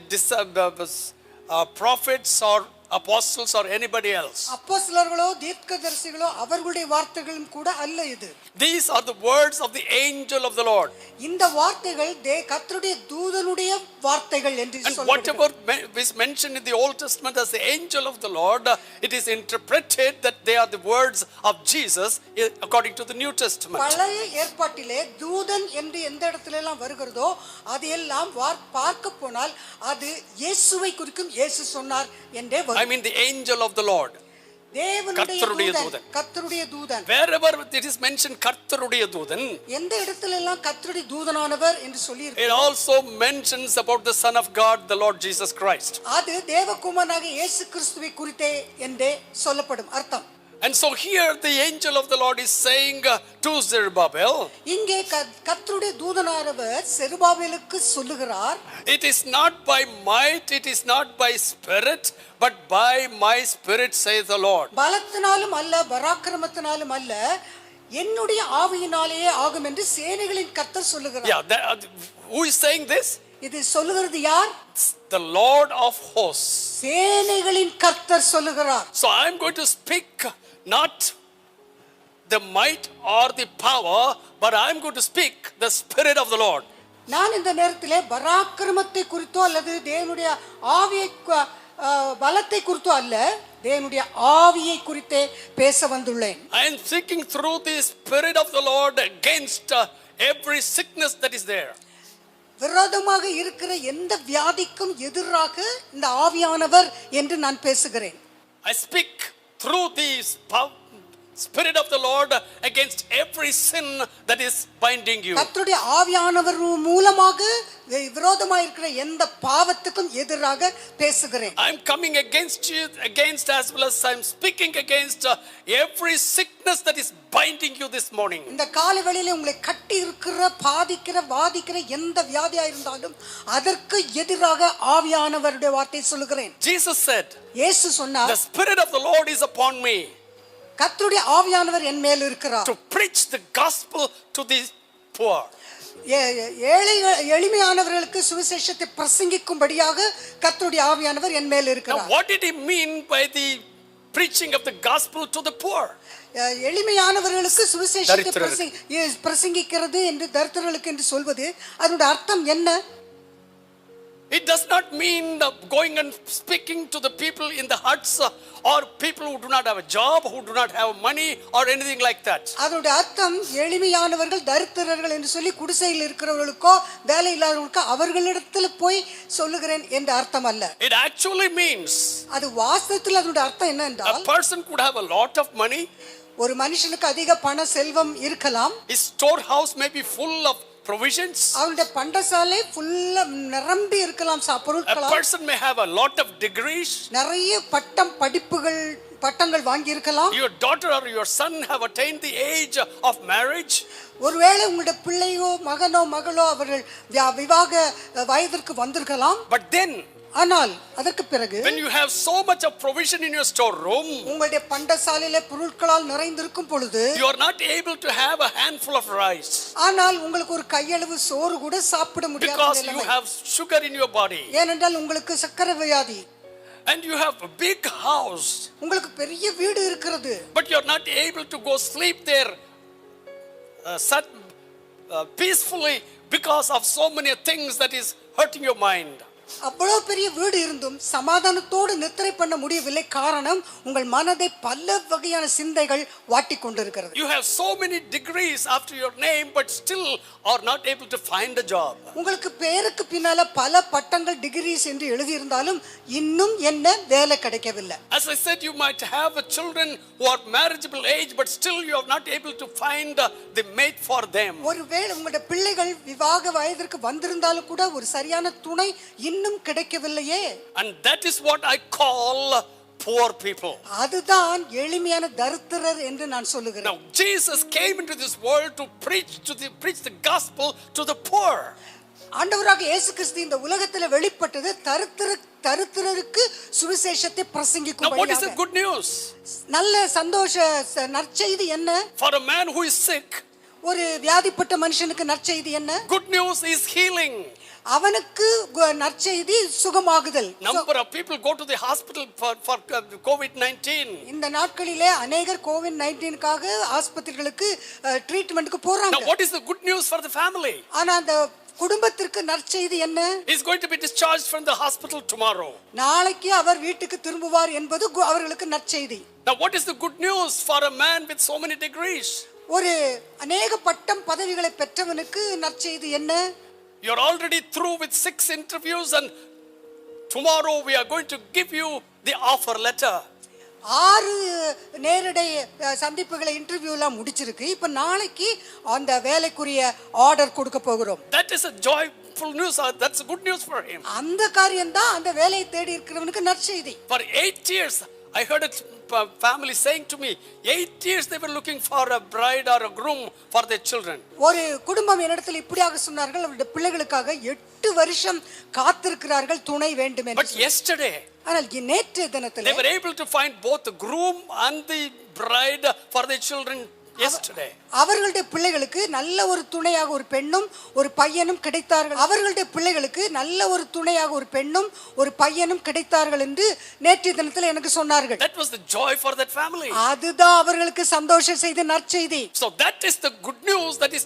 prophets or apostles or anybody else.
அப்போஸ்தலர்களோ தீர்க்கதரிசிகளோ அவர்களுடைய வார்த்தைகளும் கூட அல்ல இது.
These are the words of the angel of the Lord.
இந்த வார்த்தைகள் கர்த்தருடைய தூதனுடைய வார்த்தைகள் என்று
சொல்லுகிறார். And whatever is mentioned in the Old Testament as the angel of the Lord, it is interpreted that they are the words of Jesus according to the New Testament.
பழைய ஏற்பாட்டிலே தூதன் என்று எந்த இடத்துல எல்லாம் வருகிறதோ அது எல்லாம் பார்க்க போனால் அது இயேசுவை குறிக்கும், இயேசு சொன்னார் என்றே வரும்.
I mean the angel of the Lord.
தேவனுடைய தூதன், கர்த்தருடைய தூதன்.
Wherever it is mentioned கர்த்தருடைய தூதன்,
எந்த இடத்துல எல்லாம் கர்த்தருடைய தூதனானவர் என்று சொல்லி இருக்கு.
It also mentions about the Son of God, the Lord Jesus Christ.
அது தேவகுமாரனாகிய இயேசு கிறிஸ்துவை குறித்தே என்றே சொல்லப்படும் அர்த்தம்.
And so here the angel of the Lord is saying to Zerubbabel,
இங்கே கர்த்தருடைய தூதனானவர் செருபாபேலுக்கு சொல்லுகிறார்,
it is not by might, it is not by spirit, but by my spirit saith the Lord.
பலத்தினாலும் அல்ல, பராக்கிரமத்தினாலும் அல்ல, என்னுடைய ஆவியினாலேயே ஆகும் என்று சேனைகளின் கர்த்தர் சொல்லுகிறார்.
Yeah, who is saying this?
இது சொல்லுகிறது யார்?
The Lord of hosts.
சேனைகளின் கர்த்தர் சொல்லுகிறார்.
So I am going to speak not
the might or the power, but I am going to speak the Spirit of the Lord.
நான் இந்த நேரத்திலே பராக்கிரமத்தை குறித்தோ அல்லது தேவனுடைய ஆவியை பலத்தை குறித்தோ அல்ல, தேவனுடைய ஆவியை குறித்தே பேச வந்துள்ளேன்.
I am speaking through the Spirit of the Lord against every sickness that is there.
விரோதமாக இருக்கிற எந்த வியாதிக்கும் எதிராக இந்த ஆவியானவர் என்று நான் பேசுகிறேன்.
I speak through the Spirit of the Lord against every sin that is binding you.
கர்த்தருடைய ஆவியானவர் மூலமாக விரோதமாக இருக்கிற எந்த பாவத்துக்கும் எதிராக பேசுகிறேன்.
I am coming against you, against as well as I am speaking against every sickness that is binding you this morning.
இந்த காலவெளியிலே உங்களை கட்டி இருக்கிற பாதிக்கிற வாதிக்கிற எந்த வியாதியா இருந்தாலும் அதற்கு எதிராக ஆவியானவருடைய வார்த்தை சொல்லுகிறேன்.
Jesus said,
இயேசு சொன்னார்,
the Spirit of the Lord is upon me.
கர்த்தருடைய ஆவியானவர் என் மேல் இருக்கிறார்.
To preach the gospel to the poor.
எளிமையானவர்களுக்கு சுவிசேஷத்தை பிரசங்கிக்கும்படியாக கர்த்தருடைய ஆவியானவர் என் மேல் இருக்கிறார்.
Now what did he mean by the preaching of the gospel to the poor?
எளிமையானவர்களுக்கு சுவிசேஷத்தை பிரசங்கிக்கிறது என்று தரித்திரர்களுக்கு என்று சொல்வது அதனுடைய அர்த்தம் என்ன?
It does not mean going and speaking to the people in the huts or people who do not have a job, who do not have money or anything like that.
அதோட அர்த்தம் எளிமையானவர்கள் தரித்திரர்கள் என்று சொல்லி குடிசையில் இருக்கிறவர்களுக்கோ வேலை இல்லாதவர்களுக்கோ அவர்களிடத்தில் போய் சொல்லுகிறேன் என்ற அர்த்தம் அல்ல.
It actually means
அது வாஸ்தவத்தில் அதோட அர்த்தம் என்ன என்றால்,
a person could have a lot of money.
ஒரு மனுஷனுக்கு அதிக பண செல்வம் இருக்கலாம்.
His storehouse may be full of provisions.
அவருடைய பண்டசாலை ஃபுல்லா நிரம்பி இருக்கலாம் பொருட்களால்.
A person may have a lot of degrees.
நிறைய பட்டங்கள் வாங்கி இருக்கலாம்.
Your daughter or your son have attained the age of marriage.
ஒருவேளை உங்களுடைய பிள்ளையோ மகனோ மகளோ அவர்கள் விவாக வயதிற்கு வந்திருக்கலாம்.
But then
ஆனால் அதற்கு பிறகு
when you have so much of provision in your storeroom,
உங்களுடைய பண்டசாலையிலே பொருட்களால் நிறைந்திருக்கும் பொழுது
you are not able to have a handful of rice.
ஆனால் உங்களுக்கு ஒரு கையளவு சோறு கூட சாப்பிட முடியாத
Because
நிலைமை.
you have sugar in your body.
ஏனென்றால் உங்களுக்கு சர்க்கரை வியாதி.
And you have a big house.
உங்களுக்கு பெரிய வீடு இருக்கிறது.
But you are not able to go sleep there peacefully because of so many things that is hurting your mind.
அவ்வளவு பெரிய வீடு இருந்தும் சமாதானத்தோடு நித்திரை பண்ண முடியவில்லை. காரணம் உங்கள் மனதை பல வகையான சிந்தைகள் வாட்டி கொண்டிருக்கிறது.
You have so many degrees after your name but still are not able to find a job.
உங்களுக்கு பேருக்கு பின்னால பல பட்டங்கள் டிகிரிஸ் என்று எழுதி இருந்தாலும் இன்னும் என்ன வேலை கிடைக்கவில்லை.
As I said, you might have children who are marriageable age but still you are not able to find the mate for them.
ஒருவேளை உங்களுடைய பிள்ளைகள் விவாக வயதிற்கு வந்திருந்தாலும் கூட ஒரு சரியான துணை இன்னும் கிடைக்கவில்லையே.
And that is what I call poor people.
அதுதான் எளிமையான தரித்திரர் என்று நான் சொல்லுகிறேன்.
Now Jesus came into this world to preach the gospel to the poor.
ஆண்டவராக இயேசு கிறிஸ்து இந்த உலகத்தில் வெளிப்பட்டது தரித்திரருக்கு சுவிசேஷத்தை பிரசங்கிக்கும்படியாக.
Now what is the good news?
நல்ல சந்தோஷ நற்செய்தி என்ன?
For a man who is sick,
ஒரு வியாதிப்பட்ட மனுஷனுக்கு நற்செய்தி என்ன?
good news is healing.
அவனுக்கு நற்செய்தி சுகமாகுதல்.
Number of people go to the hospital for COVID-19.
இந்த நாட்களிலே अनेகர் COVID-19க்காக ஆஸ்பத்திரிகளுக்கு ட்ரீட்மென்ட்க்கு போறாங்க.
Now what is the good news for the family?
ஆனா அந்த குடும்பத்திற்கு நற்செய்தி என்ன?
He is going to be discharged from the hospital tomorrow.
நாளைக்கு அவர் வீட்டுக்கு திரும்புவார் என்பது அவர்களுக்கு நற்செய்தி.
Now what is the good news for a man with so many degrees?
ஒரு अनेக பட்டம் பதவிகளை பெற்றவனுக்கு நற்செய்தி என்ன?
You are already through with 6 interviews and tomorrow we are going to give you the offer letter.
6 நேரடி சந்திப்புகளை இன்டர்வியூலாம் முடிச்சிருக்கு. இப்ப நாளைக்கு அந்த வேலைக்குரிய ஆர்டர் கொடுக்க போகிறோம்.
That is a joyful news. That's a good news for him.
அந்த காரியம் தான் அந்த வேலையை தேடி இருக்கிறவனுக்கு நற்செய்தி.
For 8 years I heard a family saying to me, 8 years they were looking for a bride or a groom for their children.
ஒரு குடும்பம் என்னிடத்தில் இப்படியாக சொன்னார்கள், அவருடைய பிள்ளைகளுக்காக 8 வருஷம் காத்திருக்கிறார்கள் துணை வேண்டும் என்று.
But yesterday
ஆனால் நேற்று தினத்தில்
they were able to find both the groom and the bride for their children yesterday.
அவர்களுடைய பிள்ளைகளுக்கு நல்ல ஒரு துணையாக ஒரு பெண்ணும் ஒரு பையனும் கிடைத்தார்கள். அவர்களுடைய பிள்ளைகளுக்கு நல்ல ஒரு துணையாக ஒரு பெண்ணும் ஒரு பையனும் கிடைத்தார்கள் என்று நேற்றைய தினத்தில் எனக்கு சொன்னார்கள்.
That was the joy for that family.
அதுதான் அவர்களுக்கு சந்தோஷம் செய்த நற்செய்தி.
So that is the good news that is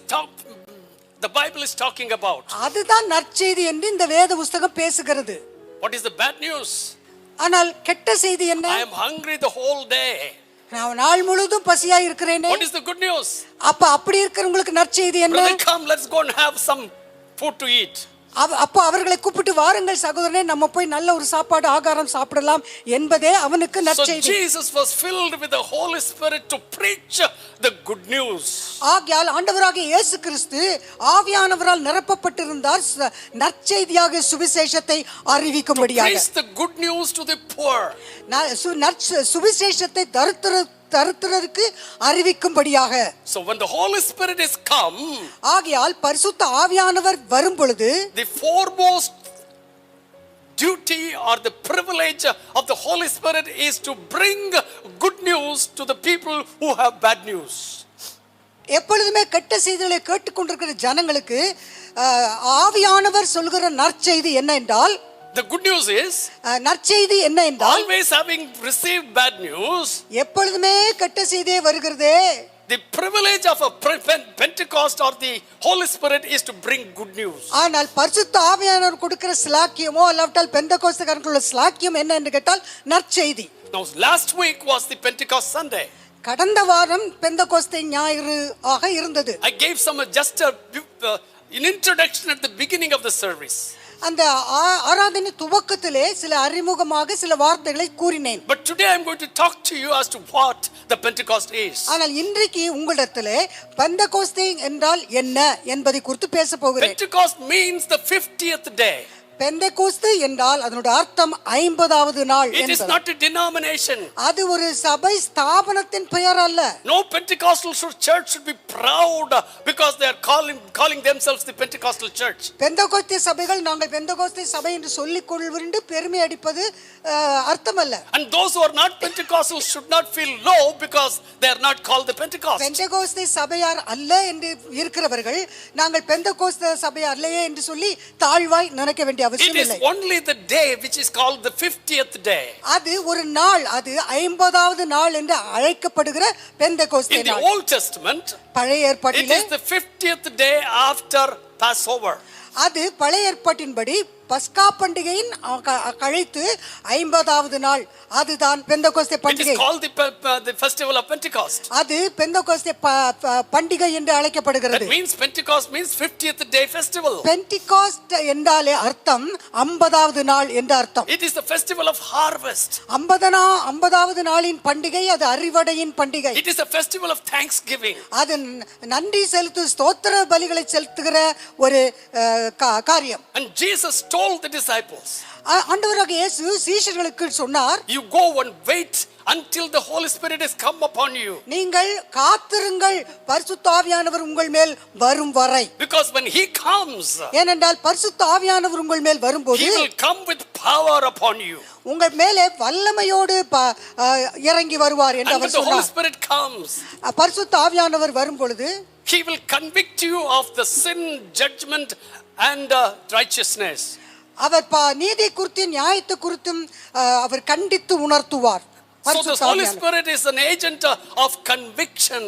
the Bible is talking about.
அதுதான் நற்செய்தி என்று இந்த வேத புத்தகம் பேசுகிறது.
What is the bad news?
ஆனால் கெட்ட செய்தி என்ன?
I am hungry the whole day.
நான் நாள் முழுதும் பசியா இருக்கிறேனே.
What is the good news?
அப்படி இருக்கிறவங்களுக்கு நற்செய்தி என்ன?
Brother, come, let's go and have some food to eat.
அப்போ அவர்களை கூப்பிட்டு வாருங்கள் சகோதரனே, நம்ம போய் நல்ல ஒரு சாப்பாடு ஆகாரம் சாப்பிடலாம் என்பதே அவனுக்கு நற்செய்தி.
So Jesus was filled with the Holy Spirit to preach the good news.
ஆகையால் ஆண்டவராகிய இயேசு கிறிஸ்து ஆவியானவரால் நிரப்பப்பட்டிருந்தார் நற்செய்தியாக சுவிசேஷத்தை அறிவிக்கும்படியாக.
Preach the good news to the poor.
சுவிசேஷத்தை தரித்திரருக்கு அறிவிக்கும்படியாக.
So when the Holy Spirit is come,
ஆகையால் பரிசுத்த ஆவியானவர் வரும் பொழுது
the foremost duty or the privilege of the Holy Spirit is to bring good news to the people who have bad news.
எப்பொழுதுமே கெட்ட செய்திகளை கேட்டுக்கொண்டிருக்கிற ஜனங்களுக்கு ஆவியானவர் சொல்கிற நற்செய்தி என்ன என்றால்,
the good news is
நற்செய்தி என்ன என்றால்,
always having received bad news,
எப்பொழுதுமே கெட்ட செய்தியே வருகிறதே.
the privilege of a Pentecost or the Holy Spirit is to bring good news.
ஆனால் பரிசுத்த ஆவியானவர் கொடுக்கிற ஸ்லாக்கியமோ அல்லாவிட்டால் பெந்தெகோஸ்தேயர்களுடைய ஸ்லாக்கியம் என்ன என்று கேட்டால் நற்செய்தி.
Now last week was the Pentecost Sunday.
கடந்த வாரம் பெந்தெகோஸ்தே ஞாயிறு ஆக இருந்தது.
I gave just an introduction at the beginning of the service.
அந்த ஆராதனை துவக்கத்திலே சில அறிமுகமாக சில வார்த்தைகளை கூறினேன்.
But today I'm going to talk to you as to what the Pentecost is.
ஆனால் இன்றைக்கு உங்களிடத்திலே பெந்தெகோஸ்தே என்றால் என்ன என்பதை குறித்து பேச போகிறேன்.
Pentecost means the 50th day.
பெந்தெகோஸ்து என்றால் அதனுடைய அர்த்தம் 50வது நாள்
என்பது. It is not a denomination.
அது ஒரு சபை ஸ்தாபனத்தின் பெயர் அல்ல.
No Pentecostal church should be proud because they are calling themselves the Pentecostal church.
பெந்தெகோஸ்தே சபைகள் நாங்கள் பெந்தெகோஸ்தே சபை என்று சொல்லிக் கொள்வதென்று பெருமை அடிப்பது அர்த்தம் அல்ல.
And those who are not Pentecostals should not feel low because they are not called the Pentecost.
பெந்தெகோஸ்தே சபையார் அல்ல என்று இருக்கிறவர்கள் நாங்கள் பெந்தெகோஸ்தே சபையார் அல்லையே என்று சொல்லி தாழ்வாய் நினைக்க வேண்டிய
It is only the day which is called the 50th day.
அது ஒரு நாள், அது 50வது நாள் என்று அழைக்கப்படுகிற பெந்தெகோஸ்தே நாள்.
In the Old Testament,
பழைய ஏற்பாட்டிலே
it is the 50th day after Passover.
அது பழைய ஏற்பாட்டின்படி பஸ்கா பண்டிகையின் கழித்து 50வது நாள், அதுதான் பெந்தெகோஸ்தே பண்டிகை.
It is called the festival of Pentecost.
அது பெந்தெகோஸ்தே பண்டிகை என்று அழைக்கப்படுகிறது.
That means Pentecost means 50th day festival.
Pentecost என்றாலே அர்த்தம் 50வது நாள் என்ற அர்த்தம்.
It is the festival of harvest.
50வது நாளின் பண்டிகை, அது அறுவடையின் பண்டிகை.
It is a festival of thanksgiving.
அது நன்றி செலுத்து ஸ்தோத்திர பலிகளை செலுத்துகிற ஒரு காரியம்.
And Jesus told the disciples,
ஆண்டவராகிய இயேசு சீஷர்களுக்கு சொன்னார்,
you go and wait until the Holy Spirit has come upon you.
நீங்கள் காத்திருங்கள் பரிசுத்த ஆவியானவர் உங்கள் மேல் வரும் வரை.
Because when he comes,
ஏனென்றால் பரிசுத்த ஆவியானவர் உங்கள் மேல் வரும்போது
he will come with power upon you.
உங்கள் மேலே வல்லமையோடு இறங்கி வருவார் என்று அவர் சொன்னார்.
And when the Holy Spirit comes,
பரிசுத்த ஆவியானவர் வரும் பொழுது
he will convict you of the sin, judgment and righteousness.
அவர் நீதி குறித்தும் நியாயத்தை குறித்தும் அவர் கண்டித்து உணர்த்துவார்.
So the Holy Spirit is an agent of conviction.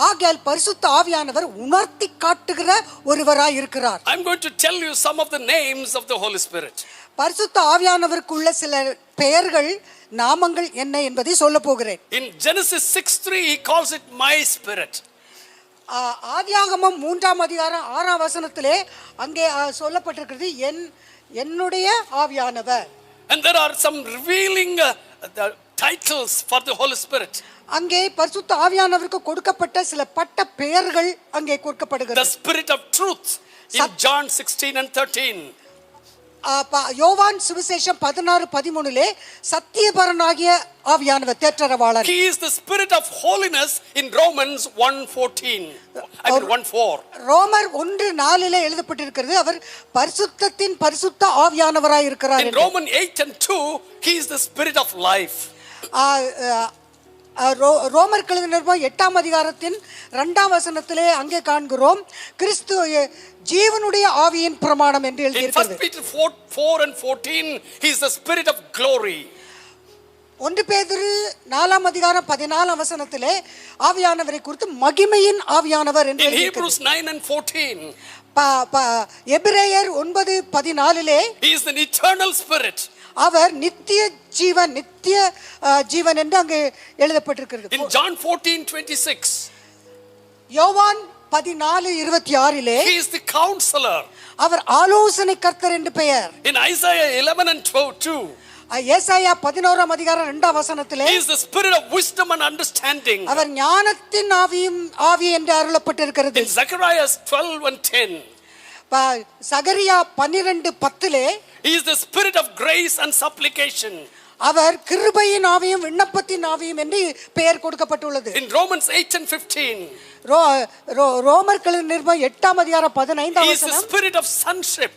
ஆகையால் பரிசுத்த ஆவியானவர் உணர்த்தி காட்டுகிற ஒருவராய் இருக்கிறார்.
I'm going to tell you some of the names of the Holy Spirit.
பரிசுத்த ஆவியானவருக்குள்ள சில பெயர்கள், நாமங்கள் என்ன என்பதை சொல்ல போகிறேன்.
In Genesis 6:3 he calls it my spirit.
ஆதியாகமம் 3ஆம் அதிகாரம் 6ஆம் வசனத்திலே அங்கே சொல்லப்பட்டிருக்கிறது என்னுடைய ஆவியானவர்.
And there are some revealing titles for the Holy Spirit.
அங்கே பரிசுத்த ஆவியானவருக்கு கொடுக்கப்பட்ட சில பட்ட பெயர்கள் அங்கே கொடுக்கப்படுகிறது.
The Spirit of truth in John 16 and 13.
யோவான் சுவிசேஷம் 16:13 சத்தியபரனாகிய ஆவியானவர் தேற்றரவாளர்.
He is the Spirit of holiness in Romans 1:14. I mean 1:4.
ரோமர் 1:4 எழுதப்பட்டிருக்கிறது, அவர் பரிசுத்தத்தின் பரிசுத்த ஆவியானவராய் இருக்கிறார்.
In Romans 8:2 he is the Spirit of life.
ரோமர் எழுதின 8ஆம் அதிகாரத்தின் 2ஆம் வசனத்திலே அங்கே காண்கிறோம் கிறிஸ்து ஜீவனுடைய ஆவியின் பிரமாணம் என்று
In 1
எழுதியிருக்கிறது.
Peter 4 and 14, he is the spirit of glory.
1 பேதுரு 4ஆம் அதிகாரம் 14ஆம் வசனத்திலே ஆவியானவரை குறித்து மகிமையின் ஆவியானவர் என்று
In
எழுதியிருக்கிறது.
Hebrews 9 and 14,
எபிரேயர் 9:14
he is an eternal spirit.
அவர் நித்திய ஜீவன் என்று அங்கே எழுதப்பட்டிருக்கிறது.
In John 14:26,
யோவான் 14:26
he is the counselor.
அவர் ஆலோசனை கர்த்தர் என்று பெயர்.
In Isaiah 11 and 2,
ஏசாயா 11ஆம் அதிகாரம் 2ஆம் வசனத்திலே
he is the spirit of wisdom and understanding.
அவர் ஞானத்தின் ஆவி என்று அருளப்பட்டிருக்கிறது.
In Zechariah 12 and 10,
Zechariah 12:10
he is the spirit of grace and supplication.
அவர் கிருபையின் ஆவியும் விண்ணப்பத்தின் ஆவியும் என்று பெயர் கொடுக்கப்பட்டுள்ளது.
In Romans 8 and 15,
ரோமர் நிருபம் 8ஆம் அதிகாரம் 15ஆம்
he is the
வசனம்
spirit of sonship.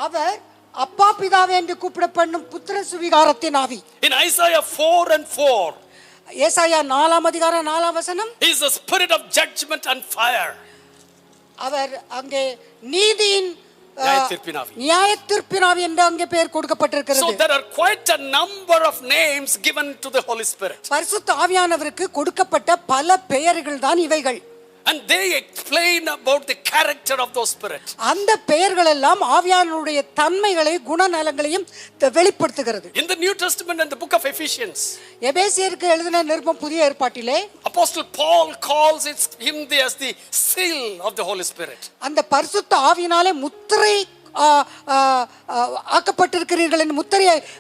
அவர் அப்பா பிதாவே என்று கூப்பிடப்படும் புத்திர சுவிகாரத்தின் ஆவி.
In Isaiah 4 and 4,
ஏசாயா 4ஆம் அதிகாரம் 4ஆம் வசனம்
he is the spirit of judgment and fire.
அவர் அங்கே நீதியின்
நியாயத்தீர்ப்பின்
ஆவி என்று அங்கே பெயர் கொடுக்கப்பட்டிருக்கிறது.
So there are quite a number of names given to the Holy Spirit.
பரிசுத்த ஆவியானவருக்கு கொடுக்கப்பட்ட பல பெயர்கள் தான் இவைகள்.
And they explain about the character of those spirits.
அந்த பெயர்கள் எல்லாம் ஆவியானவருடைய தன்மைகளை குணநலங்களையும் வெளிப்படுத்துகிறது.
In the New Testament and the book of Ephesians,
எபேசியருக்கு எழுதின நிருபம் புதிய ஏற்பாட்டிலே
Apostle Paul calls him as the seal of the Holy Spirit.
அந்த பரிசுத்த ஆவியினாலே முத்திரை ஆக்கப்பட்டிருக்கிறீர்கள் என்று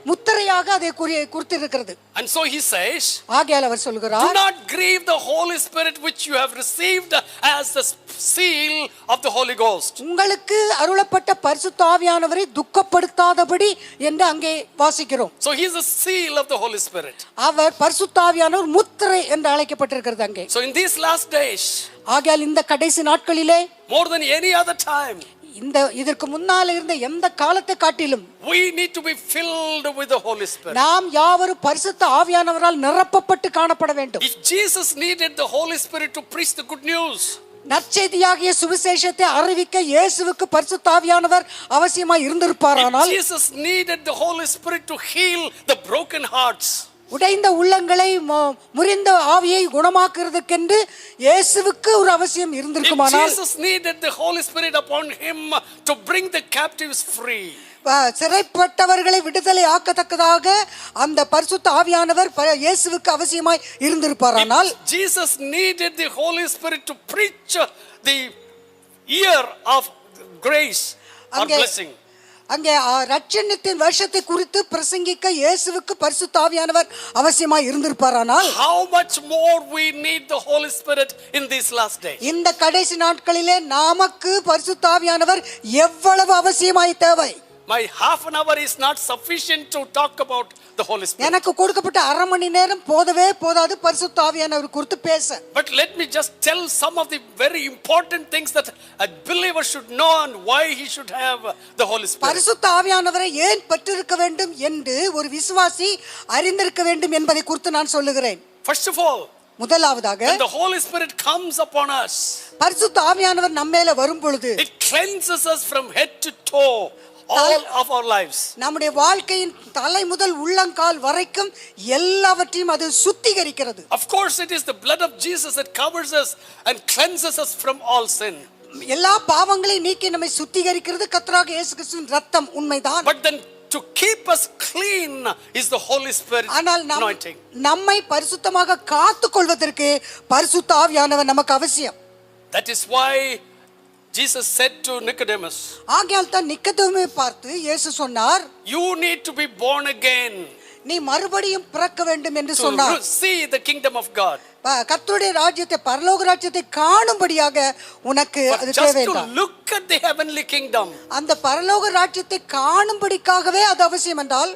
முத்திரையாக அதை குறித்திருக்கிறது.
And so he says,
ஆகையால் அவர் சொல்கிறார்,
do not grieve the Holy Spirit which you have received as the seal of the Holy Ghost.
உங்களுக்கு அருளப்பட்ட பரிசுத்த ஆவியானவரை துக்கப்படுத்தாதபடி என்று அங்கே வாசிக்கிறோம்.
So he is the seal of the Holy Spirit.
அவர் பரிசுத்த ஆவியானவர் முத்திரை என்று அழைக்கப்பட்டிருக்கிறது அங்கே.
So in these last days,
ஆகையால் இந்த கடைசி நாட்களிலே
more than any other time,
இதற்கு முன்னால் இருந்த எந்த காலத்தை காட்டிலும்
we need to be filled with the Holy Spirit.
நாம் யாவரும் பரிசுத்த ஆவியானவரால் நிரப்பப்பட்டு காணப்பட வேண்டும்.
If Jesus needed the Holy Spirit to preach the good news,
நற்செய்தியாகிய சுவிசேஷத்தை அறிவிக்க இயேசுவுக்கு பரிசுத்த ஆவியானவர் அவசியமாய் இருந்திருப்பாரானால்,
if Jesus needed the Holy Spirit to heal the broken hearts,
உடைந்த உள்ளங்களை முறிந்த ஆவியை குணமாக்குறதுக்கென்று இயேசுவுக்கு ஒரு அவசியம் இருந்திருக்குமானால்,
if Jesus needed the Holy Spirit upon him to bring the captives free,
சிறைப்பட்டவர்களை விடுதலை ஆக்கத்தக்கதாக அந்த பரிசுத்த ஆவியானவர் இயேசுவுக்கு அவசியமாய் இருந்திருப்பாரானால்,
Jesus needed the Holy Spirit to preach the year of grace or blessing,
அங்கே ரட்சணியத்தின் வருஷத்தை குறித்து பிரசங்கிக்க இயேசுவுக்கு பரிசுத்த ஆவியானவர் அவசியமாய் இருந்திருப்பாரானால்,
how much more we need the Holy Spirit in these last days.
இந்த கடைசி நாட்களிலே நமக்கு பரிசுத்த ஆவியானவர் எவ்வளவு அவசியமாய் தேவை.
My half an hour is not sufficient to talk about the Holy Spirit.
எனக்கு கொடுக்கப்பட்ட அரை மணி நேரம் போதாது பரிசுத்த ஆவியானவர் குறித்து பேச.
But let me just tell some of the very important things that a believer should know and why he should have the Holy Spirit.
பரிசுத்த ஆவியானவரை ஏன் பெற்றிருக்க வேண்டும் என்று ஒரு விசுவாசி அறிந்திருக்க வேண்டும் என்பதை குறித்து நான் சொல்லுகிறேன்.
First of all,
முதலாவதாக,
when the Holy Spirit comes upon us,
பரிசுத்த ஆவியானவர் நம்மேல வரும் பொழுது
it cleanses us from head to toe. All of our lives.
நம்முடைய வாழ்க்கையின் தலை முதல் உள்ளங்கால் வரைக்கும் எல்லாவற்றையும் அது சுத்திகரிக்கிறது.
Of course it is the blood of Jesus that covers us and cleanses us from all sin.
எல்லா பாவங்களையும் நீக்கி நம்மை சுத்திகரிக்கிறது கர்த்தராகிய இயேசு கிறிஸ்துவின் இரத்தம், உண்மைதான்.
But then to keep us clean is the Holy Spirit anointing.
நம்மை பரிசுத்தமாக காத்துக்கொள்வதற்கு பரிசுத்த ஆவியானவர் நமக்கு அவசியம்.
That is why Jesus said to Nicodemus,
ஆகையால் தான் நிக்கதேமை பார்த்து இயேசு சொன்னார்,
you need to be born again,
நீ மறுபடியும் பிறக்க வேண்டும் என்று சொன்னார்.
to see the kingdom of God.
கர்த்தருடைய ராஜ்யத்தை, பரலோக ராஜ்யத்தை காணும்படியாக உனக்கு அது தேவை.
Just to look at the heavenly kingdom,
அந்த பரலோக ராஜ்யத்தை காணும்படியாகவே அது அவசியம் என்றால்,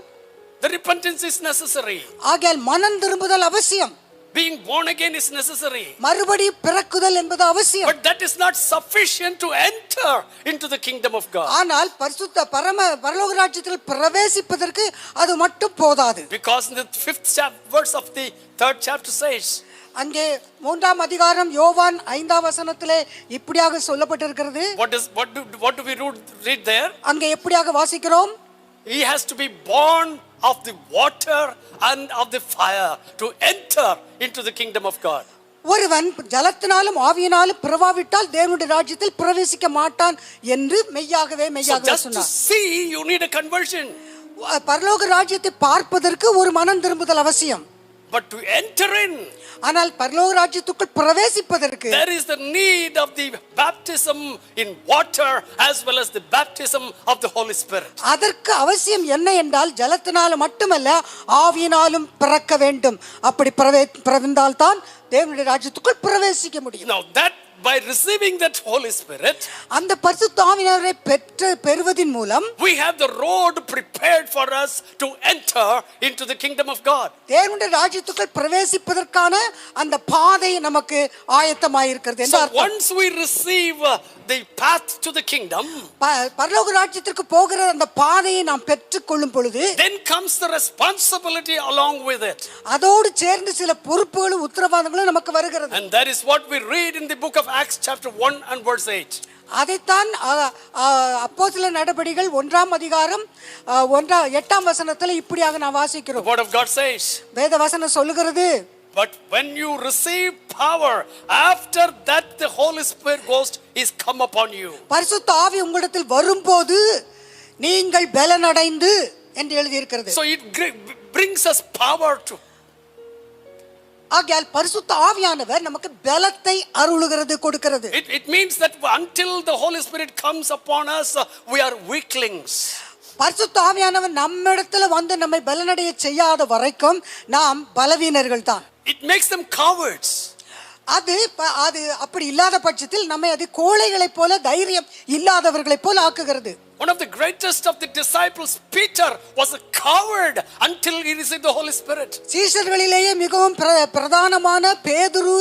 the repentance is necessary.
ஆகையால் மனம் திரும்புதல் அவசியம்.
being born again is necessary.
மறுபடி பிறக்குதல் என்பது அவசியம்.
But that is not sufficient to enter into the kingdom of God.
ஆனால் பரிசுத்த பரலோக ராஜ்யத்தில் பிரவேசிப்பதற்கு அது மட்டும் போதாது.
Because in the 5th verse of the 3rd chapter says,
அங்கே 3ஆம் அதிகாரம் யோவான் 5ஆம் வசனத்திலே இப்படியாக சொல்லப்பட்டிருக்கிறது.
what do we read there?
அங்கே எப்படியாக வாசிக்கிறோம்?
He has to be born of the water and of the fire to enter into the kingdom of God.
ஒருவன் ஜலத்தினாலும் ஆவியினாலும் பிறவாவிட்டால் தேவனுடைய ராஜ்யத்தில் பிரவேசிக்க மாட்டான் என்று மெய்யாகவே
Just to
சொன்னார்.
see, you need a conversion.
பரலோக ராஜ்யத்தை பார்ப்பதற்கு ஒரு மனம் திரும்புதல் அவசியம்.
But to enter in,
ஆனால் பரலோக ராஜ்யத்துக்குள் பிரவேசிப்பதற்கு
there is the need of the baptism in water as well as the baptism of the Holy Spirit.
அதற்கு அவசியம் என்ன என்றால் ஜலத்தினால மட்டுமல்ல ஆவியினாலும் பிறக்க வேண்டும். அப்படி பிறந்தால் தான் தேவனுடைய ராஜ்யத்துக்குள் பிரவேசிக்க முடியும்.
Now that by receiving that Holy Spirit,
அந்த பரிசுத்த ஆவியானவரை பெறுவதின் மூலம்
we have the road prepared for us to enter into the kingdom of God.
தேவனுடைய ராஜ்யத்துக்குள் பிரவேசிப்பதற்கான அந்த பாதை நமக்கு ஆயத்தமாயிருக்கிறது என்று அர்த்தம்.
Once we receive the path to the kingdom,
பரலோக ராஜ்யத்திற்கு போகிற அந்த பாதையை நாம் பெற்றுக்கொள்ளும் பொழுது
then comes the responsibility along with it.
அதோடு சேர்ந்து சில பொறுப்புகளும் உத்தரவாதங்களும் நமக்கு வருகிறது.
And that is what we read in the book of Acts chapter 1 and verse 8.
அதைத்தான் அப்போஸ்தலர் நடபடிகள் 1ஆம் அதிகாரம் 8ஆம் வசனத்தில் இப்படியாக நான் வாசிக்கிறோம்.
The word of God says,
வேத வசனம் சொல்லுகிறது,
but when you receive power, after that the Holy Spirit Ghost is come upon you.
பரிசுத்த ஆவி உங்களிடத்தில் வரும்போது நீங்கள் பலனடைந்து என்று எழுதி இருக்கிறது.
So it brings us power to.
ஆகையால் பரிசுத்த ஆவியானவர் நமக்கு பலத்தை அருளுகிறது, கொடுக்கிறது.
It means that until the Holy Spirit comes upon us, we are weaklings.
பரிசுத்த ஆவியானவர் நம்மிடத்துல வந்து நம்மை பலனடைய செய்யாத வரைக்கும் நாம் பலவீனர்கள் தான்.
It makes them cowards.
அது அப்படி இல்லாத பட்சத்தில் நம்மை அது கோழைகளைப் போல, தைரியம் இல்லாதவர்களைப் போல ஆக்குகிறது.
One of the greatest of the disciples, Peter, was a coward until he received the Holy Spirit.
சீஷர்களிலேயே மிகவும் பிரதானமான பேதுரு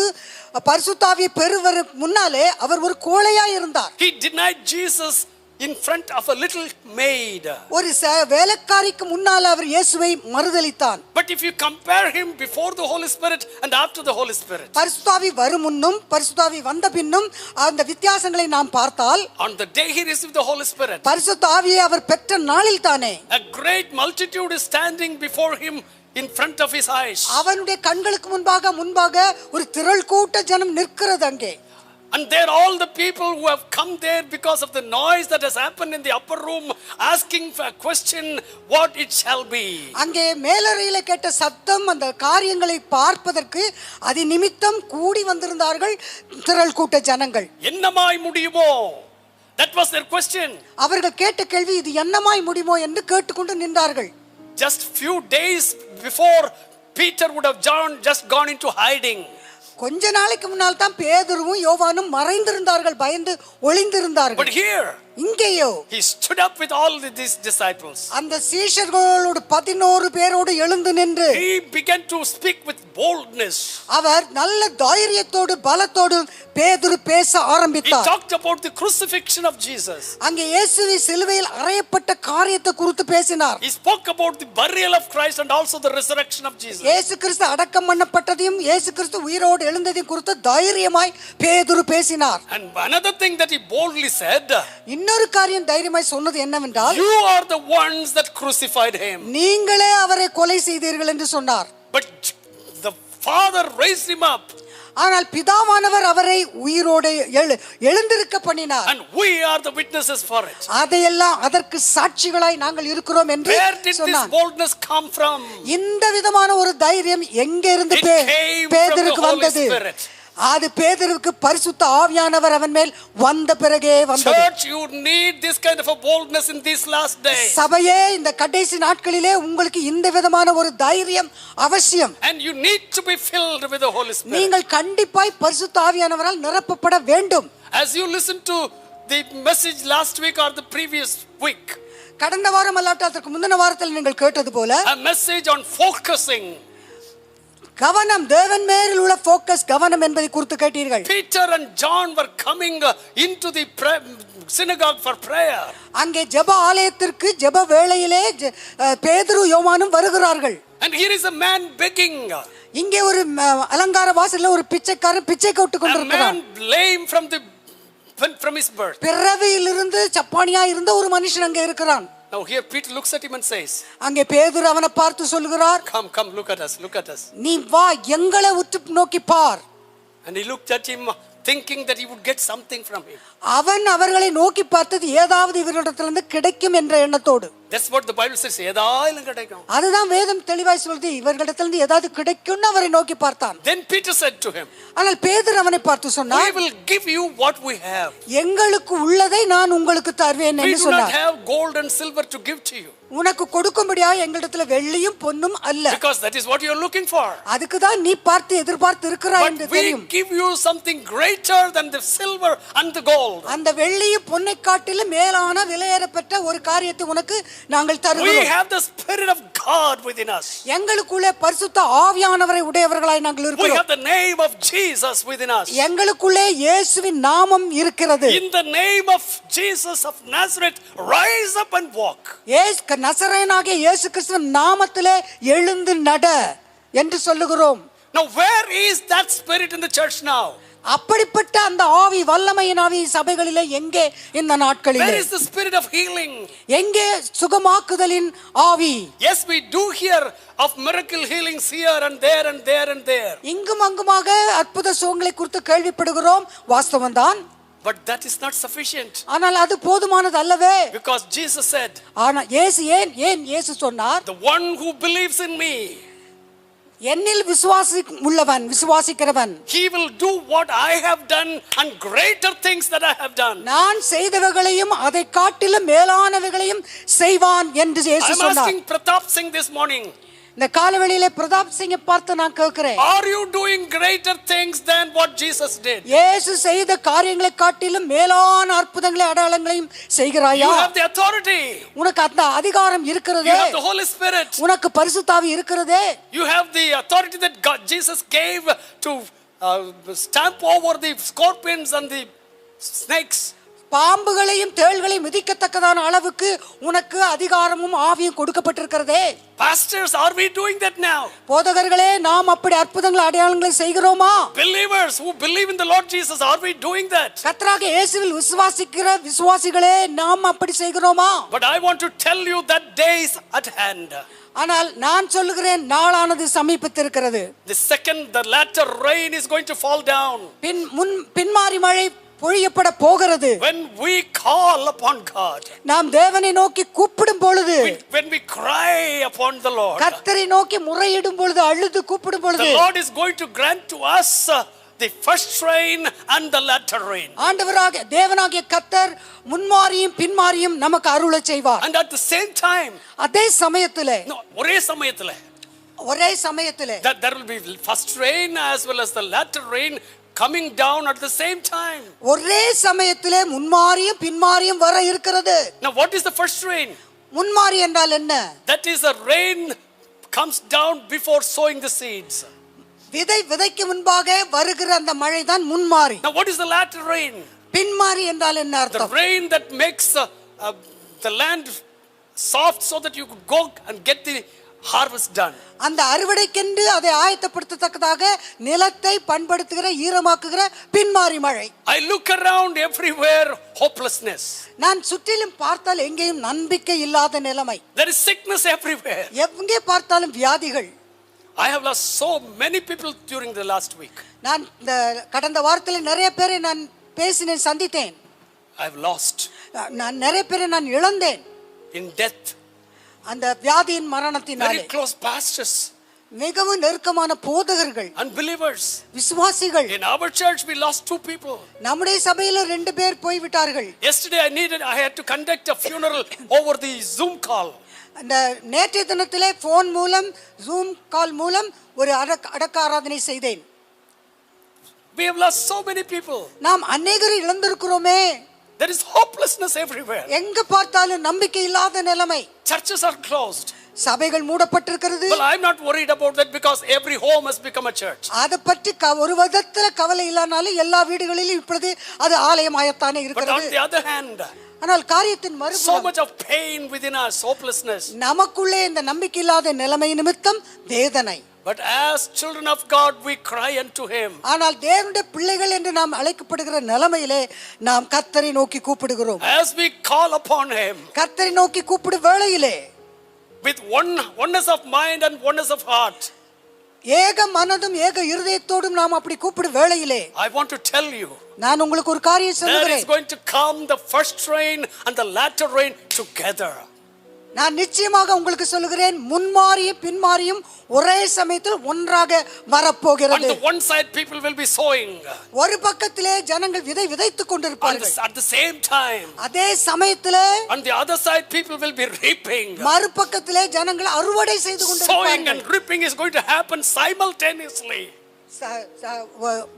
பரிசுத்த ஆவியை பெறுவதற்கு முன்னாலே அவர் ஒரு கோழையாய் இருந்தார்.
He denied Jesus in front of a little maid.
ஒரு வேலைக்காரிக்கு முன்னால் அவர் இயேசுவை மறுதலித்தான்.
But if you compare him before the Holy Spirit and after the Holy Spirit,
பரிசுத்த ஆவி வரும் முன்னும் பரிசுத்த ஆவி வந்த பின்னும் அந்த வித்தியாசங்களை நாம் பார்த்தால்,
on the day he received the Holy Spirit,
பரிசுத்த ஆவியை அவர் பெற்ற நாளில் தானே
a great multitude is standing before him in front of his eyes.
அவனுடைய கண்களுக்கு முன்பாக ஒரு திரள் கூட்ட ஜனம் நிற்கிறது அங்கே.
And there all the people who have come there because of the noise that has happened in the upper room, asking for a question what it shall be.
அங்கே மேலறையில கேட்ட சத்தம், அந்த காரியங்களை பார்ப்பதற்கு அதி நிமித்தம் கூடி வந்திருந்தார்கள் திரள் கூட்ட ஜனங்கள்.
என்னமாய் முடியுமோ? That was their question.
அவர்கள் கேட்ட கேள்வி இது என்னமாய் முடியுமோ என்று கேட்டுக்கொண்டு நின்றார்கள்.
Just few days before, Peter would have just gone into hiding.
கொஞ்ச நாளைக்கு முன்னால் தான் பேதுருவும் யோவானும் மறைந்திருந்தார்கள், பயந்து ஒளிந்திருந்தார்கள்.
But here,
இங்கேயோ
he stood up with all these disciples.
அந்த சீஷர்களோடு 11 பேரோடு எழுந்து நின்று
He began to speak with boldness.
அவர் நல்ல தைரியத்தோடு பலத்தோடு பேதுரு பேச
He
ஆரம்பித்தார்.
talked about the crucifixion of Jesus.
அங்கே இயேசுவை சிலுவையில் அறையப்பட்ட காரியத்தை குறித்து பேசினார்.
He spoke about the burial of Christ and also the resurrection of Jesus.
இயேசு கிறிஸ்து அடக்கம் பண்ணப்பட்டதையும் இயேசு கிறிஸ்து உயிரோடு எழுந்ததையும் குறித்து தைரியமாய் பேதுரு பேசினார்.
And another thing that he boldly said,
இன்னொரு காரியம் தைரியமாய் சொன்னது என்னவென்றால்,
you are the ones that crucified him.
நீங்களே அவரை கொலை செய்தீர்கள் என்று சொன்னார்.
But the Father raised him up.
ஆனால் பிதாவானவர் அவரை உயிரோடு எழுந்திருக்க பண்ணினார்.
And we are the witnesses for it.
அதையெல்லாம் அதற்கு சாட்சிகளாய் நாங்கள் இருக்கிறோம் என்று
Where did this
சொன்னார்.
boldness come from?
இந்த விதமான ஒரு தைரியம் எங்க இருந்து
It came from the
பேதுருக்கு
Holy
வந்தது?
Spirit.
அது பேதுருக்கு பரிசுத்த ஆவியானவர் அவன் மேல் வந்த பிறகே வந்தது.
Church, you need this kind of a boldness in these last days.
சபையே, இந்த கடைசி நாட்களிலே உங்களுக்கு இந்த விதமான ஒரு தைரியம் அவசியம்.
And you need to be filled with the Holy Spirit.
நீங்கள் கண்டிப்பாய் பரிசுத்த ஆவியானவரால் நிரப்பப்பட வேண்டும்.
As you listen to the message last week or the previous week,
கடந்த வாரம் அல்லாட்ட அதற்கு முந்தின வாரத்தில் நீங்கள் கேட்டது போல
a message on focusing.
கவனம், தேவன் மேல் உள்ள ஃபோக்கஸ், கவனம் என்பதை குறித்து கேட்டீர்கள்.
Peter and John were coming into the synagogue for prayer.
அங்கே ஜெப ஆலயத்திற்கு ஜெப வேளையிலே பேதுரு யோவானும் வருகிறார்கள்.
And here is a man begging.
இங்கே ஒரு அலங்கார வாசல்ல ஒரு பிச்சைக்காரன் பிச்சை கேட்டு
A
கொண்டிருக்கிறான்.
man lame from his birth.
பிறவியிலிருந்து சப்பானியா இருந்த ஒரு மனுஷன் அங்கே இருக்கிறான்.
Now here Peter looks at him and says,
அங்கே பேதுரு அவனை பார்த்து சொல்கிறார்,
come, look at us.
நீ வா, எங்களை உற்று நோக்கி பார்.
And he looked at him thinking that he would get something from him.
அவன் அவர்களை நோக்கி பார்த்தது ஏதாவது இவரிடத்திலிருந்து கிடைக்கும் என்ற எண்ணத்தோடு.
That's what the Bible says. ஏதாயிலும் கிடைக்கும்.
அதுதான் வேதம் தெளிவாய் சொல்லுது, இவர்களிடத்திலிருந்து ஏதாவது கிடைக்கும்னு அவரை நோக்கி பார்த்தான்.
Then Peter said to him,
ஆனால் பேதுரு அவனை பார்த்து சொன்னார்,
we will give you what we have.
எங்களுக்கு உள்ளதை நான் உங்களுக்கு தருவேன்
We
என்று
do
சொன்னார்.
not have gold and silver to give to you.
உனக்கு கொடுக்கும்படியாக எங்களிடத்துல வெள்ளியும் பொன்னும் அல்ல.
Because that is what you are looking for.
அதுக்கு தான் நீ பார்த்து எதிர்பார்த்து இருக்கிறாய் என்று
But we
தெரியும்.
give you something greater than the silver and the gold.
அந்த வெள்ளியும் பொன்னை காட்டிலும் மேலான விலையேறப்பட்ட ஒரு காரியத்தை உனக்கு நாங்கள்
We
தருகிறோம்.
have the Spirit of God within us.
எங்களுக்குள்ளே பரிசுத்த ஆவியானவரை உடையவர்களாய் நாங்கள்
We
இருக்கிறோம்.
have the name of Jesus within us.
எங்களுக்குள்ளே இயேசுவின் நாமம் இருக்கிறது.
In the name of Jesus of Nazareth, rise up and walk.
நசரேயனாகிய இயேசு கிறிஸ்துவின் நாமத்திலே எழுந்து நட என்று சொல்லுகிறோம்.
Now where is that spirit in the church now?
அப்படிப்பட்ட அந்த ஆவி, வல்லமையின் ஆவி சபைகளிலே எங்கே இந்த நாட்களிலே?
Where is the spirit of healing?
எங்கே சுகமாக்குதலின் ஆவி?
Yes, we do hear of miracle healings here and there and there and there.
இங்கும் அங்குமாக அற்புத சுகங்களை குறித்து கேள்விப்படுகிறோம், வாஸ்தவம்தான்.
But that is not sufficient.
ஆனால் அது போதுமானது அல்லவே.
Because Jesus said,
ஆனா இயேசு சொன்னார்,
the one who believes in me,
என்னில் விசுவாசிக்கிறவன்,
he will do what I have done and greater things that I have done.
நான் செய்தவைகளையும் அதை காட்டிலும் மேலானவைகளையும் செய்வான் என்று இயேசு
I'm
சொன்னார்.
asking Pratap Singh this morning,
இந்த காலவெளியிலே பிரதாப் சிங்கை பார்த்து நான் கேட்கிறேன்,
are you doing greater things than what Jesus did?
இயேசு செய்த காரியங்களை காட்டிலும் மேலான அற்புதங்களை அடையாளங்களையும் செய்கிறாயா?
You have the authority.
உனக்கு அந்த அதிகாரம்
You
இருக்கிறதே,
have the Holy Spirit.
உனக்கு பரிசுத்த ஆவி இருக்கிறதே.
You have the authority that Jesus gave to stamp over the scorpions and the snakes.
பாம்புகளையும் தேள்களையும் மிதிக்கத்தக்கதான அளவுக்கு உனக்கு அதிகாரமும் ஆவியும் கொடுக்கப்பட்டிருக்கிறதே.
Pastors, are we doing that now?
போதகர்களே, நாம் அப்படி அற்புதங்களை அடையாளங்களை செய்கிறோமா?
Believers who believe in the Lord Jesus, are we doing that?
கர்த்தராகிய இயேசுவில் விசுவாசிக்கிற விசுவாசிகளே, நாம் அப்படி செய்கிறோமா?
But I want to tell you that day is at hand.
ஆனால் நான் சொல்லுகிறேன், நாளானது சமீபித்திருக்கிறது.
The latter rain is going to fall down.
பின்மாரி மழை பொழியப்பட போகிறது.
When we call upon God,
நாம் தேவனை நோக்கி கூப்பிடும் பொழுது,
when we cry upon the Lord,
கர்த்தரை நோக்கி முறையிடும் பொழுது, அழுது கூப்பிடும் பொழுது,
the Lord is going to grant to us the first rain and the latter rain.
ஆண்டவராகிய தேவனாகிய கர்த்தர் முன்மாரியும் பின்மாரியும் நமக்கு அருளச் செய்வார்.
And at the same time,
அதே சமயத்திலே,
ஒரே சமயத்திலே that there will be first rain as well as the latter rain coming down at the same time.
ஒரே சமயத்திலே முன்மாரியும் பின்மாரியும் வர இருக்கிறது.
Now what is the first rain?
முன்மாரி என்றால் என்ன?
That is a rain comes down before sowing the seeds.
விதைக்கு முன்பாக வருகிற அந்த மழை தான் முன்மாரி.
Now what is the latter rain?
பின்மாரி என்றால் என்ன அர்த்தம்?
The rain that makes the land soft so that you could go and get the harvest done.
அந்த அறுவடைக்கென்று அதை ஆயத்தப்படுத்தத்தக்கதாக நிலத்தை பண்படுத்துகிற ஈரமாக்குகிற பின்மாரி மழை.
I look around everywhere, hopelessness.
நான் சுற்றிலும் பார்த்தால் எங்கேயும் நம்பிக்கை இல்லாத நிலைமை.
There is sickness everywhere.
எங்கே பார்த்தாலும் வியாதிகள்.
I have lost so many people during the last week.
நான் இந்த கடந்த வாரத்தில் நிறைய பேரை நான் பேசினேன், சந்தித்தேன்.
I have lost.
நான் நிறைய பேரை நான் இழந்தேன்.
In death.
அந்த வியாதியின் மரணத்தினாலே.
Very close pastors.
மிகவும் நெருக்கமான போதகர்கள்.
Unbelievers.
விசுவாசிகள்.
In our church we lost 2 people.
நம்முடைய சபையில 2 பேர் போய் விட்டார்கள்.
Yesterday I had to conduct a funeral over the Zoom call.
அந்த நேற்றைய தினத்திலே போன் மூலம் ஜூம் கால் மூலம் ஒரு அடக்க ஆராதனை செய்தேன்.
We have lost so many people.
நாம் அநேகரை இழந்திருக்கிறோமே.
There is hopelessness everywhere.
எங்க பார்த்தாலும் நம்பிக்கை இல்லாத நிலைமை.
Churches are closed.
சபைகள் மூடப்பட்டிருக்கிறது.
Well, I'm not worried about that because every home has become a church.
அத பற்றி ஒரு விதத்துல கவலை இல்லனாலும் எல்லா வீடுகளிலும் இப்பொழுது அது ஆலயமாயத்தானே
But
இருக்கிறது.
on the other hand,
ஆனால் காரியத்தின்
so
மறுபுறம்
much of pain within us, hopelessness.
நமக்குள்ளே இந்த நம்பிக்கையில்லாத நிலைமை நிமித்தம் வேதனை.
But as children of God, we cry unto Him.
ஆனால் தேவனுடைய பிள்ளைகள் என்று நாம் அழைக்கப்படுகிற நிலைமையிலே நாம் கர்த்தரை நோக்கி கூப்பிடுகிறோம்.
As we call upon Him
கர்த்தரை நோக்கி கூப்பிடும் வேளையிலே
with oneness of mind and oneness of heart,
ஏக மனதும் ஏக இருதயத்தோடும் நாம் அப்படி கூப்பிடும் வேளையிலே
I want to tell you,
நான் உங்களுக்கு ஒரு காரியம்
there is
சொல்லுகிறேன்.
going to come the first rain and the latter rain together.
நான் நிச்சயமாக உங்களுக்கு சொல்லுகிறேன், முன்மாரியும் பின்மாரியும் ஒரே சமயத்தில் ஒன்றாக
On
வரப்போகிறது.
the one side, people will be sowing.
ஒரு பக்கத்திலே ஜனங்கள் விதைத்துக் கொண்டிருப்பார்கள்.
At the same time,
அதே சமயத்திலே
on the other side, people will be reaping.
மறுபக்கத்திலே ஜனங்கள் அறுவடை செய்து
Sowing
கொண்டிருப்பார்கள்.
and reaping is going to happen simultaneously.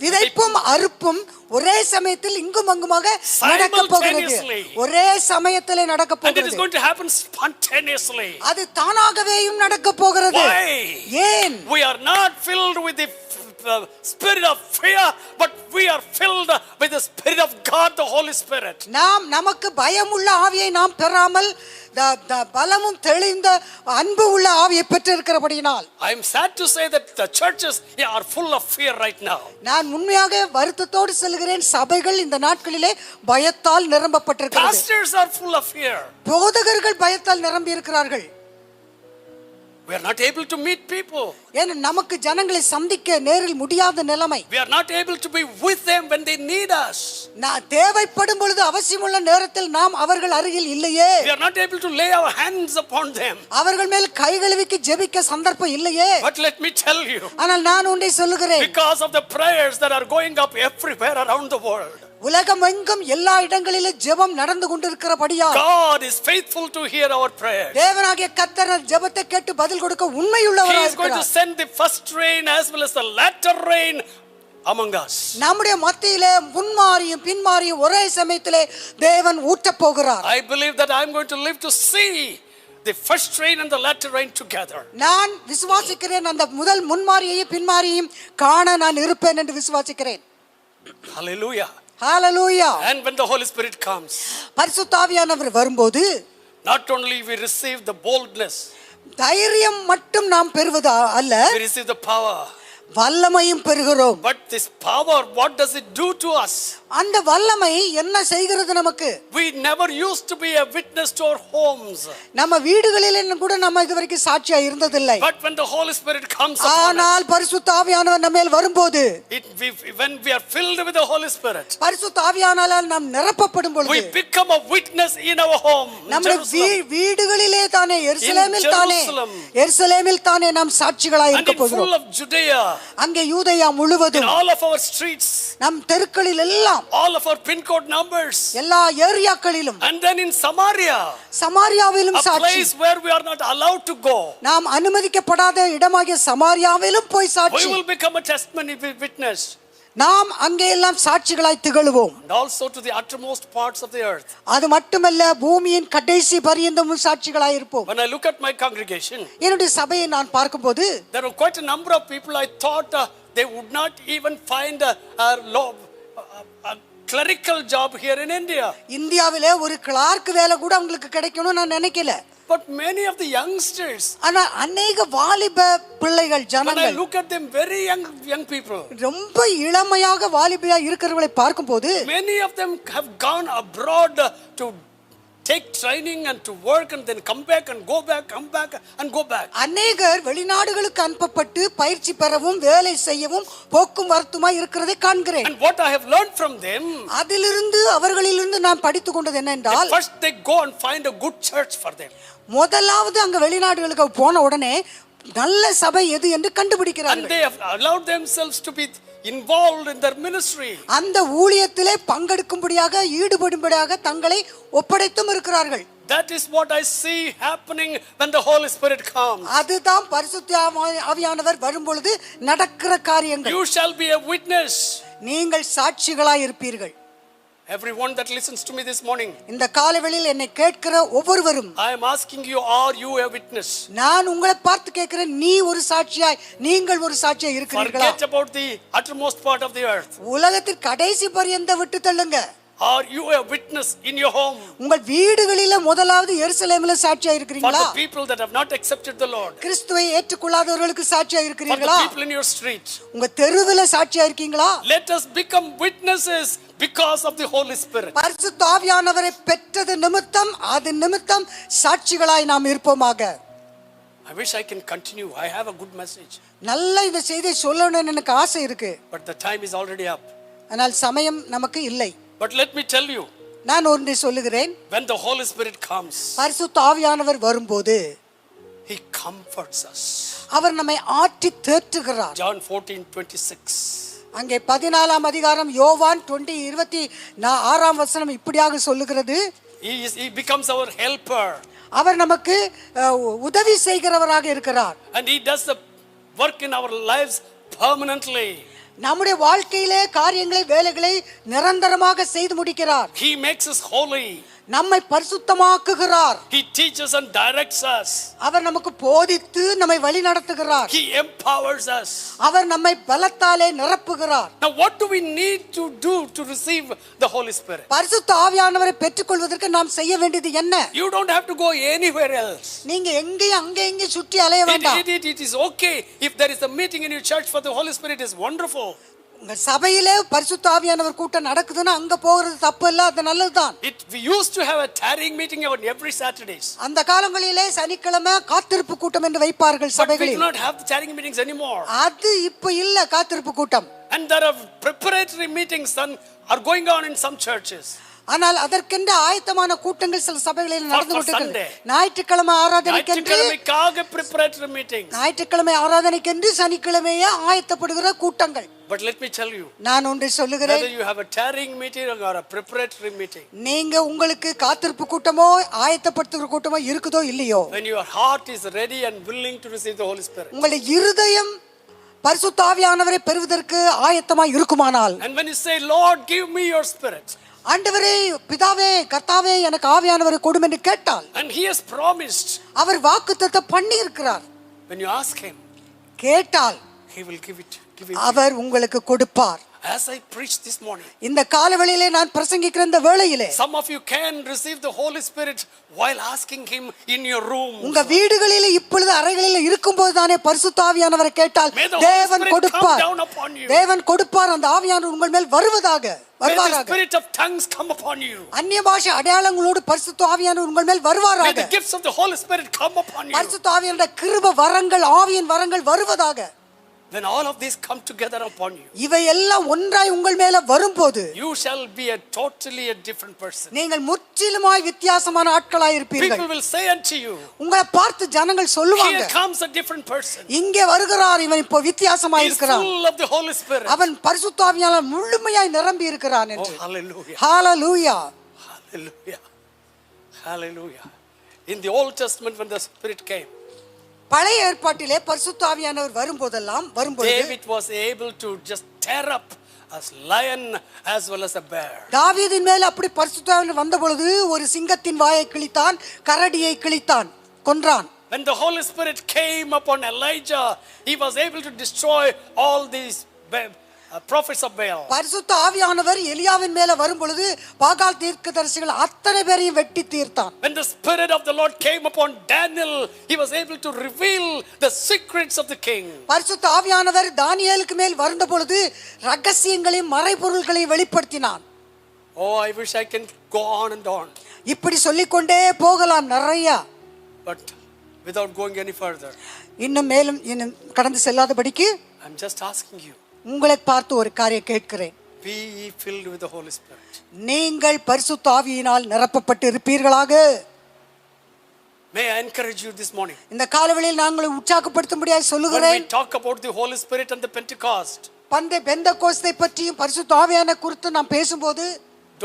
விதைப்பும் அறுப்பும் ஒரே சமயத்தில் இங்கும் அங்குமாக நடக்க போகிறது.
Simultaneously.
ஒரே சமயத்திலே நடக்க
And it is
போகிறது.
going to happen spontaneously.
அது தானாகவேயும் நடக்க போகிறது.
Why?
ஏன்?
We are not filled with the spirit of fear, but we are filled with the Spirit of God, the Holy Spirit.
நமக்கு பயமுள்ள ஆவியை நாம் பெறாமல் பலமும் தெளிந்த அன்பு உள்ள ஆவியை பெற்றிருக்கிறபடியினால்
I am sad to say that the churches are full of fear right now.
நான் உண்மையாக வருத்தத்தோடு சொல்கிறேன், சபைகள் இந்த நாட்களிலே பயத்தால் நிரம்பப்பட்டிருக்கிறது.
Pastors are full of fear.
போதகர்கள் பயத்தால் நிரம்பி இருக்கிறார்கள்.
We are not able to meet people.
ஏன்னா நமக்கு ஜனங்களை சந்திக்க நேரில் முடியாத நிலைமை.
We are not able to be with them when they need us.
தேவைப்படும் பொழுது அவசியமுள்ள நேரத்தில் நாம் அவர்கள் அருகில் இல்லையே.
We are not able to lay our hands upon them.
அவர்கள் மேல் கைகளுக்கு ஜெபிக்க சந்தர்ப்பம் இல்லையே.
But let me tell you,
ஆனால் நான் ஒன்றை சொல்லுகிறேன்,
because of the prayers that are going up everywhere around the world,
உலகம் எங்கும் எல்லா இடங்களிலும் ஜெபம் நடந்து கொண்டிருக்கிறபடியால்
God is faithful to hear our prayers.
தேவனாகிய கர்த்தர் ஜெபத்தை கேட்டு பதில் கொடுக்க
He
உண்மையுள்ளவராக
is going to
இருக்கிறார்.
send the first rain as well as the latter rain among us.
நம்முடைய மத்தியிலே முன்மாரியும் பின்மாரியும் ஒரே சமயத்திலே தேவன் ஊற்றப் போகிறார்.
I believe that I am going to live to see the first rain and the latter rain together.
நான் விசுவாசிக்கிறேன், அந்த முதல் முன்மாரியையும் பின்மாரியையும் காண நான் இருப்பேன் என்று விசுவாசிக்கிறேன்.
Hallelujah.
Hallelujah.
And when the Holy Spirit comes,
பரிசுத்த ஆவியானவர் வரும்போது
not only we receive the boldness,
தைரியம் மட்டும் நாம் பெறுவது அல்ல,
we receive the power.
வல்லமையும் பெறுகிறோம்.
But this power, what does it do to us?
அந்த வல்லமை என்ன செய்கிறது நமக்கு?
We never used to be a witness to our homes.
நம்ம வீடுகளிலே கூட நம்ம இதுவரைக்கும் சாட்சியா இருந்ததில்லை.
But when the Holy Spirit comes upon us,
ஆனால் பரிசுத்த ஆவியானவர் நம்ம மேல் வரும்போது,
when we are filled with the Holy Spirit,
பரிசுத்த ஆவியானவரால் நாம் நிரப்பப்படும் பொழுது,
we become a witness in our home.
நம்முடைய வீடுகளிலே தானே, எருசலேமில் தானே நாம் சாட்சிகளாய் இருக்க போகிறோம்.
full of Judea,
அங்கே யூதேயா முழுவதும்,
in all of our streets,
நம் தெருக்களில் எல்லாம்,
all of our pin code numbers,
எல்லா ஏரியாக்களிலும்,
and then in Samaria,
சமாரியாவிலும்
a
சாட்சி,
place where we are not allowed to go,
நாம் அனுமதிக்கப்படாத இடமாகிய சமாரியாவிலும் போய்
we
சாட்சி,
will become a testimony witness.
நாம் அங்கே எல்லாம் சாட்சிகளாய் திகழுவோம்.
And also to the uttermost parts of the earth.
அது மட்டுமல்ல, பூமியின் கடைசி பரியந்தமும் சாட்சிகளாய் இருப்போம்.
When I look at my congregation,
என்னுடைய சபையை நான் பார்க்கும்போது,
there were quite a number of people I thought they would not even find a clerical job here in India.
இந்தியாவிலே ஒரு கிளார்க் வேலை கூட உங்களுக்கு கிடைக்கணும் நான் நினைக்கல.
But many of the youngsters,
ஆனா அநேக வாலிப பிள்ளைகள்,
when I
ஜனங்கள்,
look at them, very young people,
ரொம்ப இளமையாக வாலிபையா இருக்கிறவர்களை பார்க்கும்போது,
many of them have gone abroad to take training and to work and then come back and go back, come back and go back.
அநேகர் வெளிநாடுகளுக்கு அனுப்பப்பட்டு பயிற்சி பெறவும் வேலை செய்யவும் போக்கும் வரத்துமாய் இருக்கிறதை காண்கிறேன்.
And what I have learned from them,
அதிலிருந்து அவர்களிலிருந்து நான் படித்துக் கொண்டது என்னென்றால்,
first they go and find a good church for them.
முதலாவது அங்க வெளிநாடுகளுக்கு போன உடனே நல்ல சபை எது என்று
And
கண்டுபிடிக்கிறார்கள்.
they have allowed themselves to be involved in their ministry.
அந்த ஊழியத்திலே பங்கெடுக்கும்படியாக, ஈடுபடும்படியாக தங்களை ஒப்படைத்தும் இருக்கிறார்கள்.
That is what I see happening when the Holy Spirit comes.
அதுதான் பரிசுத்த ஆவியானவர் வரும்பொழுது நடக்கிற காரியங்கள்.
You shall be a witness.
நீங்கள் சாட்சிகளாய் இருப்பீர்கள்.
Everyone that listens to me this morning,
இந்த காலைவேளையில் என்னை கேட்கிற ஒவ்வொருவரும்,
I am asking you, are you a witness?
நான் உங்களை பார்த்து கேட்கிறேன், நீ ஒரு சாட்சியாய், நீங்கள் ஒரு சாட்சியாய் இருக்கிறீர்களா?
Forget about the uttermost part of the earth.
உலகத்தின் கடைசி பரியந்த விட்டு தள்ளுங்க.
Are you a witness in your home?
உங்கள் வீடுகளில முதலாவது எருசலேமில சாட்சியாய்
For
இருக்கிறீங்களா?
the people that have not accepted the Lord.
கிறிஸ்துவை ஏற்றுக்கொள்ளாதவர்களுக்கு சாட்சியாய்
For the
இருக்கிறீர்களா?
people in your street.
உங்க தெருவில சாட்சியாய் இருக்கீங்களா?
Let us become witnesses because of the Holy Spirit.
பரிசுத்த ஆவியானவரை பெற்றது நிமித்தம், அது நிமித்தம் சாட்சிகளாய் நாம் இருப்போமாக.
I wish I can continue. I have a good message.
நல்ல இந்த செய்தியை சொல்லணும்னு எனக்கு ஆசை இருக்கு.
But the time is already up.
ஆனால் சமயம் நமக்கு இல்லை.
But let me tell you,
நான் ஒன்றை சொல்லுகிறேன்.
when the Holy Spirit comes,
பரிசுத்த ஆவியானவர் வரும்போது
He comforts us.
அவர் நம்மை ஆற்றி தேற்றுகிறார்.
John 14:26.
அங்கே 14ஆம் அதிகாரம் யோவான் 20:26 வசனம் இப்படியாக சொல்லுகிறது.
He becomes our helper.
அவர் நமக்கு உதவி செய்கிறவராக இருக்கிறார்.
And He does the work in our lives permanently.
நம்முடைய வாழ்க்கையிலே காரியங்களை, வேலைகளை நிரந்தரமாக செய்து முடிக்கிறார்.
He makes us holy.
நம்மை பரிசுத்தமாக்குகிறார்.
He teaches and directs us.
அவர் நமக்கு போதித்து நம்மை வழி நடத்துகிறார்.
He empowers us.
அவர் நம்மை பலத்தாலே நிரப்புகிறார்.
Now what do we need to do to receive the Holy Spirit?
பரிசுத்த ஆவியானவரை பெற்றுக்கொள்வதற்கு நாம் செய்ய வேண்டியது என்ன?
You don't have to go anywhere else.
நீங்க எங்கேயும் அங்கே சுற்றி அலைய வேண்டாம்.
It is okay if there is a meeting in your church for the Holy Spirit. It is wonderful.
உங்க சபையிலே பரிசுத்த ஆவியானவர் கூட்டம் நடக்குதுன்னா அங்க போகிறது தப்பு இல்ல, அது நல்லதுதான்.
We used to have a tarrying meeting on every Saturdays.
அந்த காலங்களிலே சனிக்கிழமை காத்திருப்பு கூட்டம் என்று வைப்பார்கள்
But we
சபைகளில்.
do not have the tarrying meetings anymore.
அது இப்ப இல்ல காத்திருப்பு கூட்டம்.
And there are preparatory meetings that are going on in some churches.
ஆனால் அதற்கென்ற ஆயத்தமான கூட்டங்கள் சில சபைகளில் நடந்து கொண்டிருக்கிறது.
Sunday.
ஞாயிற்றுக்கிழமை ஆராதனைக்கென்று
preparatory meetings.
ஞாயிற்றுக்கிழமை ஆராதனைக்கென்று சனிக்கிழமையே ஆயத்தப்படுகிற கூட்டங்கள்.
But let me tell you,
நான் ஒன்றை சொல்லுகிறேன்.
whether you have a tarrying meeting or a preparatory meeting,
நீங்க உங்களுக்கு காத்திருப்பு கூட்டமோ ஆயத்தப்படுத்துகிற கூட்டமோ இருக்குதோ இல்லையோ,
when your heart is ready and willing to receive the Holy Spirit,
உங்களுடைய இருதயம் பரிசுத்த ஆவியானவரை பெறுவதற்கு ஆயத்தமாய் இருக்குமானால்,
and when you say, Lord, give me your spirit,
ஆண்டவரே, பிதாவே, கர்த்தாவே, எனக்கு ஆவியானவரை கொடும் என்று கேட்டால்,
and He has promised,
அவர் வாக்குத்தத்தம் பண்ணி இருக்கிறார்.
when you ask Him,
கேட்டால்
He will give it.
அவர் உங்களுக்கு கொடுப்பார்.
As I preached this morning,
இந்த காலவேளையிலே நான் பிரசங்கிக்கிற இந்த வேளையிலே
some of you can receive the Holy Spirit while asking Him in your room.
உங்க வீடுகளிலே இப்பொழுது அறைகளிலே இருக்கும்போது தானே பரிசுத்த ஆவியானவரை கேட்டால்
May the Holy
தேவன்
Spirit
கொடுப்பார்.
come down upon you.
தேவன் கொடுப்பார். அந்த ஆவியானவர் உங்கள் மேல் வருவதாக
May the
வருவாராக.
spirit of tongues come upon you.
அந்நிய பாஷை அடையாளங்களோடு பரிசுத்த ஆவியானவர் உங்கள் மேல்
May
வருவாராக.
the gifts of the Holy Spirit come upon you.
பரிசுத்த ஆவியானவருடைய கிருபை வரங்கள், ஆவியின் வரங்கள் வருவதாக.
When all of these come together upon you,
இவை எல்லாம் ஒன்றாய் உங்கள் மேல வரும்போது
you shall be a totally a different person.
நீங்கள் முற்றிலுமாய் வித்தியாசமான ஆட்களாய் இருப்பீர்கள்.
People will say unto you,
உங்களை பார்த்து ஜனங்கள் சொல்லுவாங்க,
here comes a different person.
இங்கே வருகிறார், இவன் இப்போ வித்தியாசமாய்
He is
இருக்கிறான்,
full of the Holy Spirit.
அவன் பரிசுத்த ஆவியானவரால் முழுமையாய் நிரம்பி இருக்கிறான்
Oh,
என்று.
hallelujah.
Hallelujah.
Hallelujah. Hallelujah. In the Old Testament, when the Spirit came,
பழைய ஏற்பாட்டிலே பரிசுத்த ஆவியானவர் வரும்போது
David was able to just tear up a lion as well as a bear.
தாவீதின் மேல் அப்படி பரிசுத்த ஆவியானவர் வந்த பொழுது ஒரு சிங்கத்தின் வாயை கிழித்தான், கரடியை கிழித்தான், கொன்றான்.
When the Holy Spirit came upon Elijah, he was able to destroy all these prophets of Baal.
பரிசுத்த ஆவியானவர் எலியாவின் மேல வரும் பொழுது பாகால் தீர்க்கதரிசிகள் அத்தனை பேரையும் வெட்டி தீர்த்தான்.
When the Spirit of the Lord came upon Daniel, he was able to reveal the secrets of the king.
பரிசுத்த ஆவியானவர் தானியேலுக்கு மேல் வந்த பொழுது ரகசியங்களையும் மறைபொருள்களையும் வெளிப்படுத்தினான்.
Oh, I wish I can go on and on.
இப்படி சொல்லிக்கொண்டே போகலாம் நிறைய.
But without going any further,
இன்னும் மேலும் கடந்து செல்லாதபடிக்கு
I'm just asking you,
உங்களை பார்த்து ஒரு காரியம் கேட்கிறேன்.
be ye filled with the Holy Spirit.
நீங்கள் பரிசுத்த ஆவியினால் நிரப்பப்பட்டு இருப்பீர்களாக.
May I encourage you this morning?
இந்த காலவெளியில் நாங்கள் உற்சாகப்படுத்தும்படியாக சொல்லுகிறேன்.
When we talk about the Holy Spirit and the Pentecost,
பெந்தெகோஸ்தை பற்றியும் பரிசுத்த ஆவியான குறித்து நாம் பேசும்போது,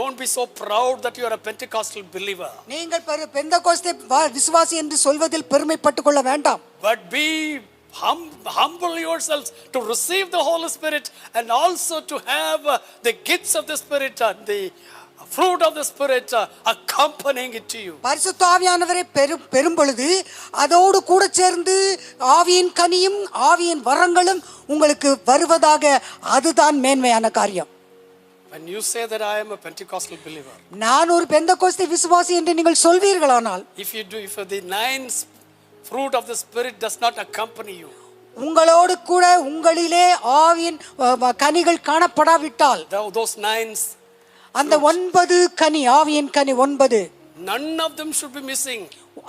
don't be so proud that you are a Pentecostal believer.
நீங்கள் பெந்தெகோஸ்தை விசுவாசி என்று சொல்வதில் பெருமைப்பட்டுக் கொள்ள வேண்டாம்.
But be humble yourselves to receive the Holy Spirit and also to have the gifts of the Spirit and the fruit of the Spirit accompanying it to you.
பரிசுத்த ஆவியானவரை பெறும் பொழுது அதோடு கூட சேர்ந்து ஆவியின் கனியும் ஆவியின் வரங்களும் உங்களுக்கு வருவதாக, அதுதான் மேன்மையான காரியம்.
When you say that I am a Pentecostal believer,
நான் ஒரு பெந்தெகோஸ்தே விசுவாசி என்று நீங்கள் சொல்வீர்களானால்,
if the 9 fruit of the Spirit does not accompany you,
உங்களோடு கூட உங்களிலே ஆவியின் கனிகள் காணப்படாவிட்டால்,
those 9,
அந்த 9 கனி, ஆவியின் கனி 9,
none of them should be missing.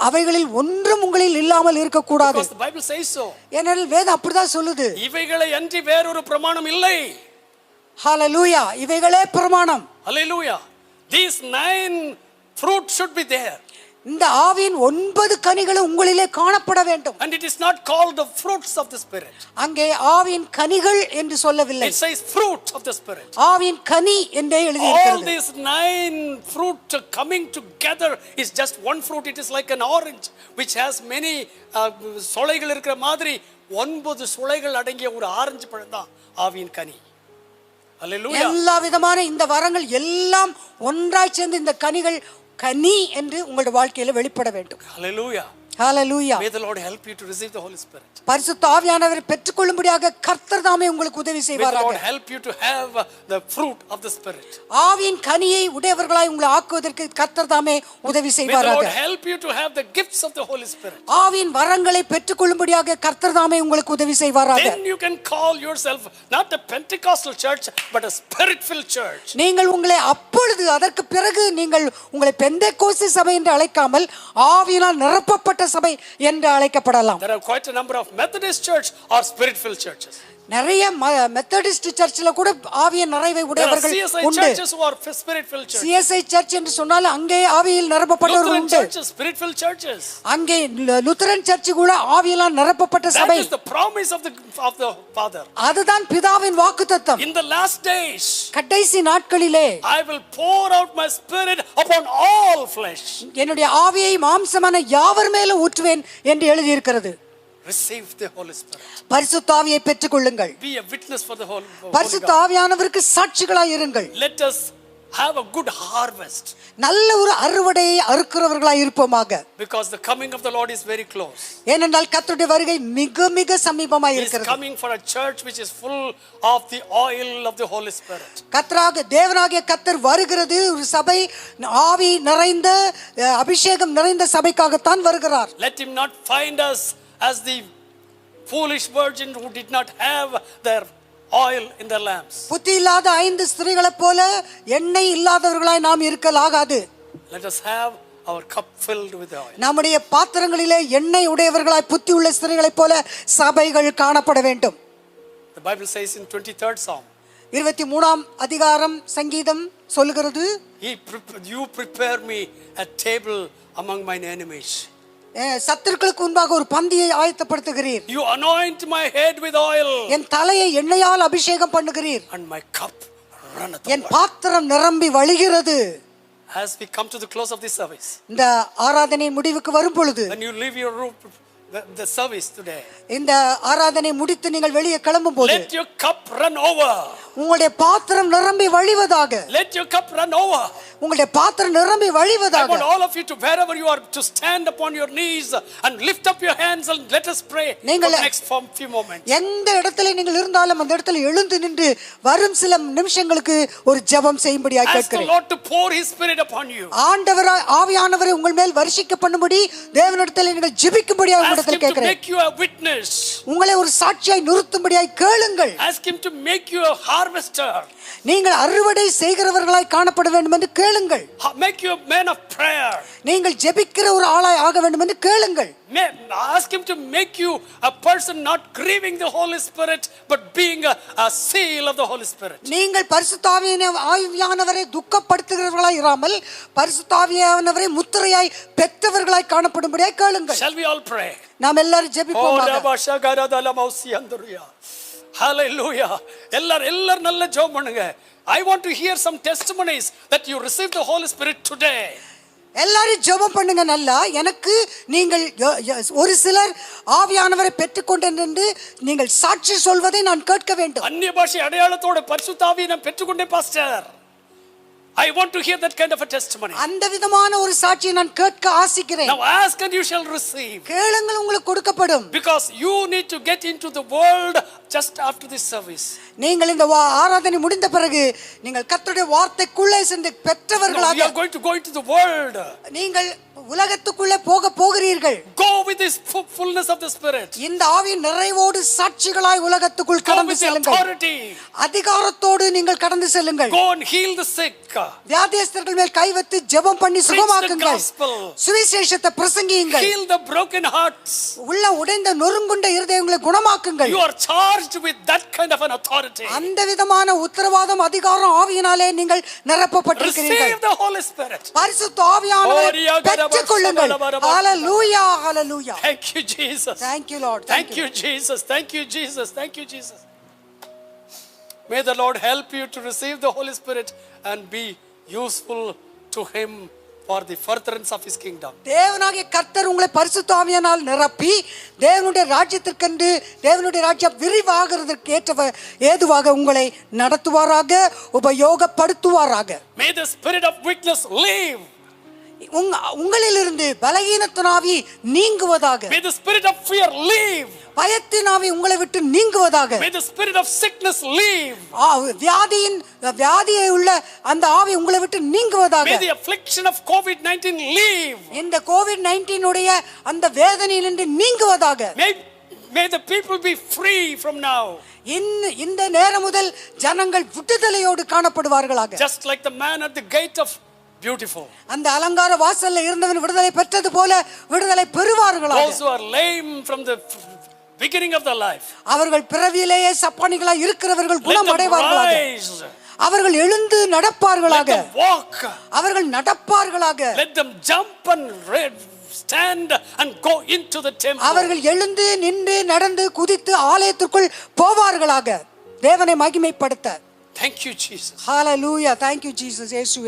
அவைகளில் ஒன்றும் உங்களில் இல்லாமல் இருக்க கூடாது.
Because the Bible says so.
ஏனெனில் வேதம் அப்படிதான் சொல்லுது.
இவைகளை அன்றி வேறொரு பிரமாணம் இல்லை.
ஹalleluya, இவைகளே பிரமாணம்.
Hallelujah. These 9 fruits should be there.
இந்த ஆவியின் 9 கனிகளும் உங்களிலே காணப்பட வேண்டும்.
And it is not called the fruits of the Spirit.
அங்கே ஆவியின் கனிகள் என்று சொல்லவில்லை.
It says fruit of the Spirit.
ஆவியின் கனி என்றே எழுதி
All
இருக்கிறது.
these 9 fruit coming together is just one fruit. It is like an orange which has many சுளைகள் இருக்கிற மாதிரி 9 சுளைகள் அடங்கிய ஒரு ஆரஞ்சு பழம் தான் ஆவியின் கனி. Hallelujah.
எல்லா விதமான இந்த வரங்கள் எல்லாம் ஒன்றாய் சேர்ந்து இந்த கனிகள் கனி என்று உங்களுடைய வாழ்க்கையில வெளிப்பட வேண்டும்.
Hallelujah.
Hallelujah.
May the Lord help you to receive the Holy Spirit.
பரிசுத்த ஆவியானவரை பெற்றுக்கொள்ளும்படியாக கர்த்தர் தாமே உங்களுக்கு உதவி
May the
செய்வாராக.
Lord help you to have the fruit of the Spirit.
ஆவியின் கனியை உடையவர்களாய் உங்களை ஆக்குவதற்கு கர்த்தர் தாமே உதவி
May the
செய்வாராக.
Lord help you to have the gifts of the Holy Spirit.
ஆவியின் வரங்களை பெற்றுக்கொள்ளும்படியாக கர்த்தர் தாமே உங்களுக்கு உதவி செய்வாராக.
Then you can call yourself not a Pentecostal church but a Spirit-filled church.
நீங்கள் உங்களை அப்பொழுது அதற்கு பிறகு நீங்கள் உங்களை பெந்தெகோஸ்தே சபை என்று அழைக்காமல் ஆவியினால் நிரப்பப்பட்ட சபை என்று அழைக்கப்படலாம்.
There are quite a number of Methodist church or Spirit-filled churches.
நிறைய மெத்தடிஸ்ட் சர்ச்சில் கூட ஆவியின் நிறைவை
There are
உடையவர்கள்
CSI
உண்டு.
churches who are Spirit-filled churches.
CSI church என்று சொன்னால் அங்கே ஆவியில் நிரப்பப்பட்டவர்கள்
Lutheran
உண்டு.
churches, Spirit-filled churches.
அங்கே லுத்தரன் சர்ச் கூட ஆவியினால் நிரப்பப்பட்ட
That
சபை.
is the promise of the Father.
அதுதான் பிதாவின் வாக்குத்தத்தம்.
In the last days,
கடைசி நாட்களிலே
I will pour out my Spirit upon all flesh.
என்னுடைய ஆவியை மாம்சமான யாவர் மேலும் ஊற்றுவேன் என்று எழுதியிருக்கிறது.
Receive the Holy Spirit.
பரிசுத்த ஆவியை பெற்றுக்கொள்ளுங்கள்.
Be a witness for the Holy
பரிசுத்த
God.
ஆவியானவருக்கு சாட்சிகளாய் இருங்கள்.
Let us have a good harvest.
நல்ல ஒரு அறுவடையை அறுக்கிறவர்களாய் இருப்போமாக.
Because the coming of the Lord is very close.
ஏனென்றால் கர்த்தருடைய வருகை மிக மிக சமீபமாய்
He is
இருக்கிறது.
coming for a church which is full of the oil of the Holy Spirit.
கர்த்தராக தேவனாகிய கர்த்தர் வருகிறது ஒரு சபை ஆவி நிறைந்த அபிஷேகம் நிறைந்த சபைக்காகத்தான் வருகிறார்.
Let him not find us as the foolish virgin who did not have their oil in their lamps.
புத்தி இல்லாத 5 ஸ்திரீகளைப் போல எண்ணெய் இல்லாதவர்களாய் நாம் இருக்கலாகாது.
Let us have our cup filled with oil.
நம்முடைய பாத்திரங்களிலே எண்ணெய் உடையவர்களாய் புத்தி உள்ள ஸ்திரீகளைப் போல சபைகள் காணப்பட வேண்டும்.
The Bible says in 23rd Psalm,
23ஆம் அதிகாரம் சங்கீதம் சொல்லுகிறது,
you prepare me a table among mine enemies.
சத்துருக்களுக்கு முன்பாக ஒரு பந்தியை ஆயத்தப்படுத்துகிறீர்.
You anoint my head with oil.
என் தலையை எண்ணெயால் அபிஷேகம் பண்ணுகிறீர்.
And my cup runneth
N
over.
பாத்திரம் நிரம்பி வழிகிறது.
As we come to the close of this service,
இந்த ஆராதனை முடிவுக்கு வரும் பொழுது,
when you leave your room, the service today,
இந்த ஆராதனை முடித்து நீங்கள் வெளியே கிளம்பும் போது
let your cup run over.
உங்களுடைய பாத்திரம் நிரம்பி வழிவதாக.
Let your cup run over.
உங்களுடைய பாத்திரம் நிரம்பி
I
வழிவதாக.
want all of you to, wherever you are, to stand upon your knees and lift up your hands and let us pray for the next few moments.
எந்த இடத்துல நீங்கள் இருந்தாலும் அந்த இடத்துல எழுந்து நின்று வரும் சில நிமிஷங்களுக்கு ஒரு ஜெபம் செய்யும்படியாக
Ask the
கேட்கிறேன்.
Lord to pour His Spirit upon you.
ஆண்டவராய் ஆவியானவரை உங்கள் மேல் வருஷிக்க பண்ணும்படி தேவனிடத்தில் நீங்கள் ஜெபிக்கும்படியாக
Ask
உங்களிடத்தில்
Him to
கேட்கிறேன்.
make you a witness.
உங்களை ஒரு சாட்சியாய் நிறுத்தும்படியாய் கேளுங்கள்.
Ask Him to make you a harvester.
நீங்கள் அறுவடை செய்கிறவர்களாய் காணப்பட வேண்டும் என்று கேளுங்கள்.
Make you a man of prayer.
நீங்கள் ஜெபிக்கிற ஒரு ஆளாய் ஆக வேண்டும் என்று கேளுங்கள்.
Ask Him to make you a person not grieving the Holy Spirit but being a seal of the Holy Spirit.
நீங்கள் பரிசுத்த ஆவியானவரை துக்கப்படுத்துகிறவர்களாய் இராமல் பரிசுத்த ஆவியானவரை முத்திரையாய் பெற்றவர்களாய் காணப்படும்படியாய் கேளுங்கள்.
Shall we all pray?
நாம் எல்லாரும் ஜெபிப்போமாக.
Hallelujah. எல்லாரும் நல்ல ஜெபம் பண்ணுங்க. I want to hear some testimonies that you received the Holy Spirit today.
எல்லாரும் ஜெபம் பண்ணுங்க. நல்லா எனக்கு நீங்கள் ஒரு சிலர் ஆவியானவரை பெற்றுக்கொண்டேன் என்று நீங்கள் சாட்சி சொல்வதை நான் கேட்க வேண்டும்.
அந்நிய பாஷை அடையாளத்தோட பரிசுத்த ஆவியை நான் பெற்றுக்கொண்டேன் pastor. I want to hear that kind of a testimony.
அந்த விதமான ஒரு சாட்சியை நான் கேட்க ஆசிக்கிறேன்.
Now ask and you shall receive.
கேளுங்கள் உங்களுக்கு கொடுக்கப்படும்.
Because you need to get into the world just after this service.
நீங்கள் இந்த ஆராதனை முடிந்த பிறகு நீங்கள் கர்த்தருடைய வார்த்தைக்குள்ளே சென்று பெற்றவர்களாக
you are going to go into the world.
நீங்கள் உலகத்துக்குள்ளே போகிறீர்கள்.
Go with this fullness of the Spirit.
இந்த ஆவியின் நிறைவோடு சாட்சிகளாய் உலகத்துக்குள் கடந்து செல்லுங்கள். அதிகாரத்தோடு நீங்கள் கடந்து செல்லுங்கள்.
Go and heal the sick.
வியாதியஸ்தர்கள் மேல் கை வைத்து ஜெபம் பண்ணி சுகமாக்குங்கள். சுவிசேஷத்தை பிரசங்கியுங்கள்.
Heal the broken hearts.
உள்ள உடைந்த நொறுங்குண்ட இருதயங்களை குணமாக்குங்கள்.
You are charged with that kind of an authority.
அந்த விதமான உத்தரவாதம் அதிகாரம் ஆவியினாலே நீங்கள் நிரப்பப்பட்டிருக்கிறீர்கள்.
Receive the Holy Spirit.
பரிசுத்த ஆவியானவரை பெற்றுக்கொள்ளுங்கள். ஹalleluya hallelujah.
Thank you Jesus.
Thank you Lord.
Thank you Jesus. Thank you Jesus. Thank you Jesus. May the Lord help you to receive the Holy Spirit and be useful to him for the furtherance of his kingdom.
தேவனாகிய கர்த்தர் உங்களை பரிசுத்த ஆவியினால் நிரப்பி தேவனுடைய ராஜ்யத்திற்கென்று தேவனுடைய ராஜ்யம் விரிவாகிறதற்கு ஏதுவாக உங்களை நடத்துவாராக, உபயோகப்படுத்துவாராக.
May the spirit of weakness leave.
உங்களிலிருந்து பலகீனத்தின் ஆவி நீங்குவதாக.
May the spirit of fear leave.
பயத்தின் ஆவி உங்களை விட்டு நீங்குவதாக.
May the spirit of sickness leave.
வியாதியை உள்ள அந்த ஆவி உங்களை விட்டு நீங்குவதாக.
May the affliction of COVID-19 leave.
இந்த COVID-19 உடைய அந்த வேதனையிலிருந்து நீங்குவதாக.
May the people be free from now.
இந்த நேரம் முதல் ஜனங்கள் விடுதலையோடு காணப்படுவார்களாக.
Just like the man at the gate of Beautiful.
அந்த அலங்கார வாசல்ல இருந்தவன் விடுதலை பெற்றது போல விடுதலை பெறுவார்களாக.
Those who are lame from the beginning of their life.
அவர்கள் பிறவியிலேயே சப்பானிகளாய் இருக்கிறவர்கள் குணம் அடைவார்களாக. அவர்கள் எழுந்து நடப்பார்களாக.
Let them walk.
அவர்கள் நடப்பார்களாக.
Let them jump and stand and go into the temple.
அவர்கள் எழுந்து நின்று நடந்து குதித்து ஆலயத்திற்குள் போவார்களாக. தேவனை மகிமைப்படுத்த.
Thank you Jesus.
Hallelujah. Thank you Jesus. Yesu.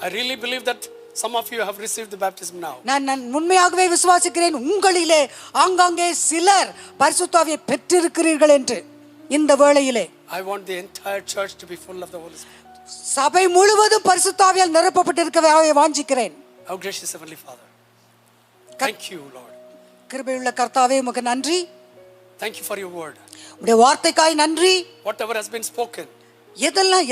I really believe that some of you have received the baptism now.
நான் உண்மையாகவே விசுவாசிக்கிறேன் உங்களிலே ஆங்காங்கே சிலர் பரிசுத்த ஆவியை பெற்றிருக்கிறீர்கள் என்று இந்த வேளையிலே.
I want the entire church to be full of the Holy Spirit.
சபை முழுவதும் பரிசுத்த ஆவியால் நிரப்பப்பட்டிருக்கவே வாஞ்சிக்கிறேன்.
Our gracious heavenly Father. Thank you Lord.
கிருபையுள்ள கர்த்தாவே உமக்கு நன்றி.
Thank you for your word.
உம்முடைய வார்த்தைக்காய் நன்றி.
Whatever has been spoken,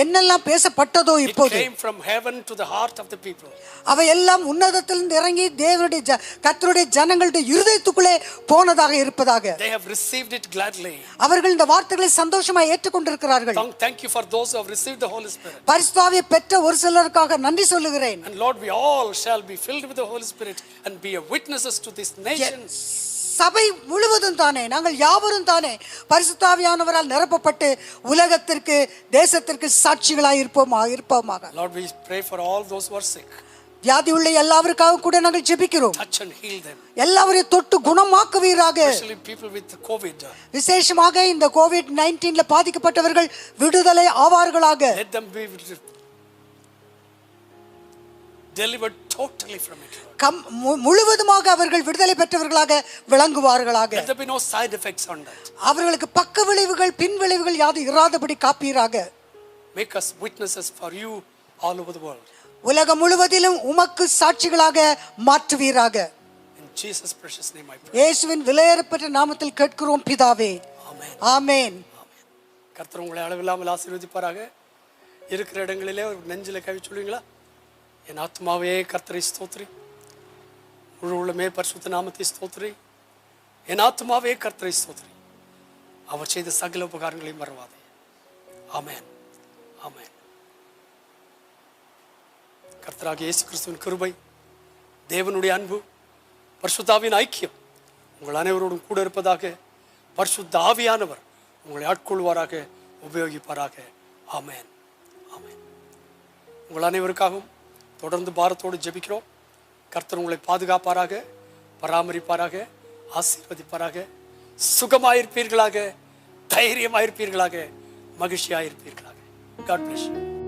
என்னெல்லாம் பேசப்பட்டதோ இப்போது,
it came from heaven to the heart of the people.
அவை எல்லாம் உன்னதத்திலிருந்து இறங்கி தேவனுடைய கர்த்தருடைய ஜனங்களுடைய இருதயத்துக்குள்ளே போனதாக இருப்பதாக.
They have received it gladly.
அவர்கள் இந்த வார்த்தைகளை சந்தோஷமாய் ஏற்றுக்கொண்டிருக்கிறார்கள்.
Thank you for those who have received the Holy Spirit.
பரிசுத்த ஆவியை பெற்ற ஒரு சிலருக்காக நன்றி சொல்லுகிறேன்.
And Lord, we all shall be filled with the Holy Spirit and be witnesses to this nation.
சபை முழுவதும் தானே, நாங்கள் யாவரும் தானே பரிசுத்த ஆவியானவரால் நிரப்பப்பட்டு உலகத்திற்கு தேசத்திற்கு சாட்சிகளாய் இருப்போமாக.
Lord, we pray for all those who are sick.
வியாதி உள்ள எல்லாருக்காக கூட நாங்கள் ஜெபிக்கிறோம்.
Touch and heal them.
எல்லாரையும் தொட்டு குணமாக்குவீராக.
Especially people with COVID.
விசேஷமாக இந்த COVID-19ல பாதிக்கப்பட்டவர்கள் விடுதலை ஆவார்களாக.
Let them be delivered totally from it.
முழுவதுமாக அவர்கள் விடுதலை பெற்றவர்களாக விளங்குவார்களாக.
Let there be no side effects on that.
அவர்களுக்கு பக்க விளைவுகள் பின் விளைவுகள் யாரும் இராதபடி காப்பீராக.
Make us witnesses for you all over the world.
உலகம் முழுவதிலும் உமக்கு சாட்சிகளாக மாற்றுவீராக.
In Jesus precious name I pray.
இயேசுவின் விலையேறப்பட்ட நாமத்தில் கேட்கிறோம் பிதாவே.
ஆமென்.
ஆமென்.
கர்த்தர் உங்களை அளவில்லாமல் ஆசீர்வதிப்பாராக. இருக்கிற இடங்களிலே ஒரு நெஞ்சில கை சொல்லுவீங்களா? என் ஆத்மாவே கர்த்தரை ஸ்தோத்திரி, முழு உள்ளமே பரிசுத்த நாமத்தை ஸ்தோத்திரி. என் ஆத்மாவே கர்த்தரை ஸ்தோத்திரி, அவர் செய்த சகல உபகாரங்களையும் மறவாதே. ஆமென். ஆமென். கர்த்தராகிய இயேசு கிறிஸ்துவின் கிருபை, தேவனுடைய அன்பு, பரிசுத்தாவின் ஐக்கியம் உங்கள் அனைவரோடும் கூட இருப்பதாக. பரிசுத்த ஆவியானவர் உங்களை ஆட்கொள்வாராக, உபயோகிப்பாராக. ஆமென். ஆமென். உங்கள் அனைவருக்காகவும் தொடர்ந்து பாரத்தோடு ஜெபிக்கிறோம். கர்த்தர் உங்களை பாதுகாப்பாராக, பராமரிப்பாராக, ஆசீர்வதிப்பாராக. சுகமாயிருப்பீர்களாக, தைரியமாயிருப்பீர்களாக, மகிழ்ச்சியாயிருப்பீர்களாக. God bless you.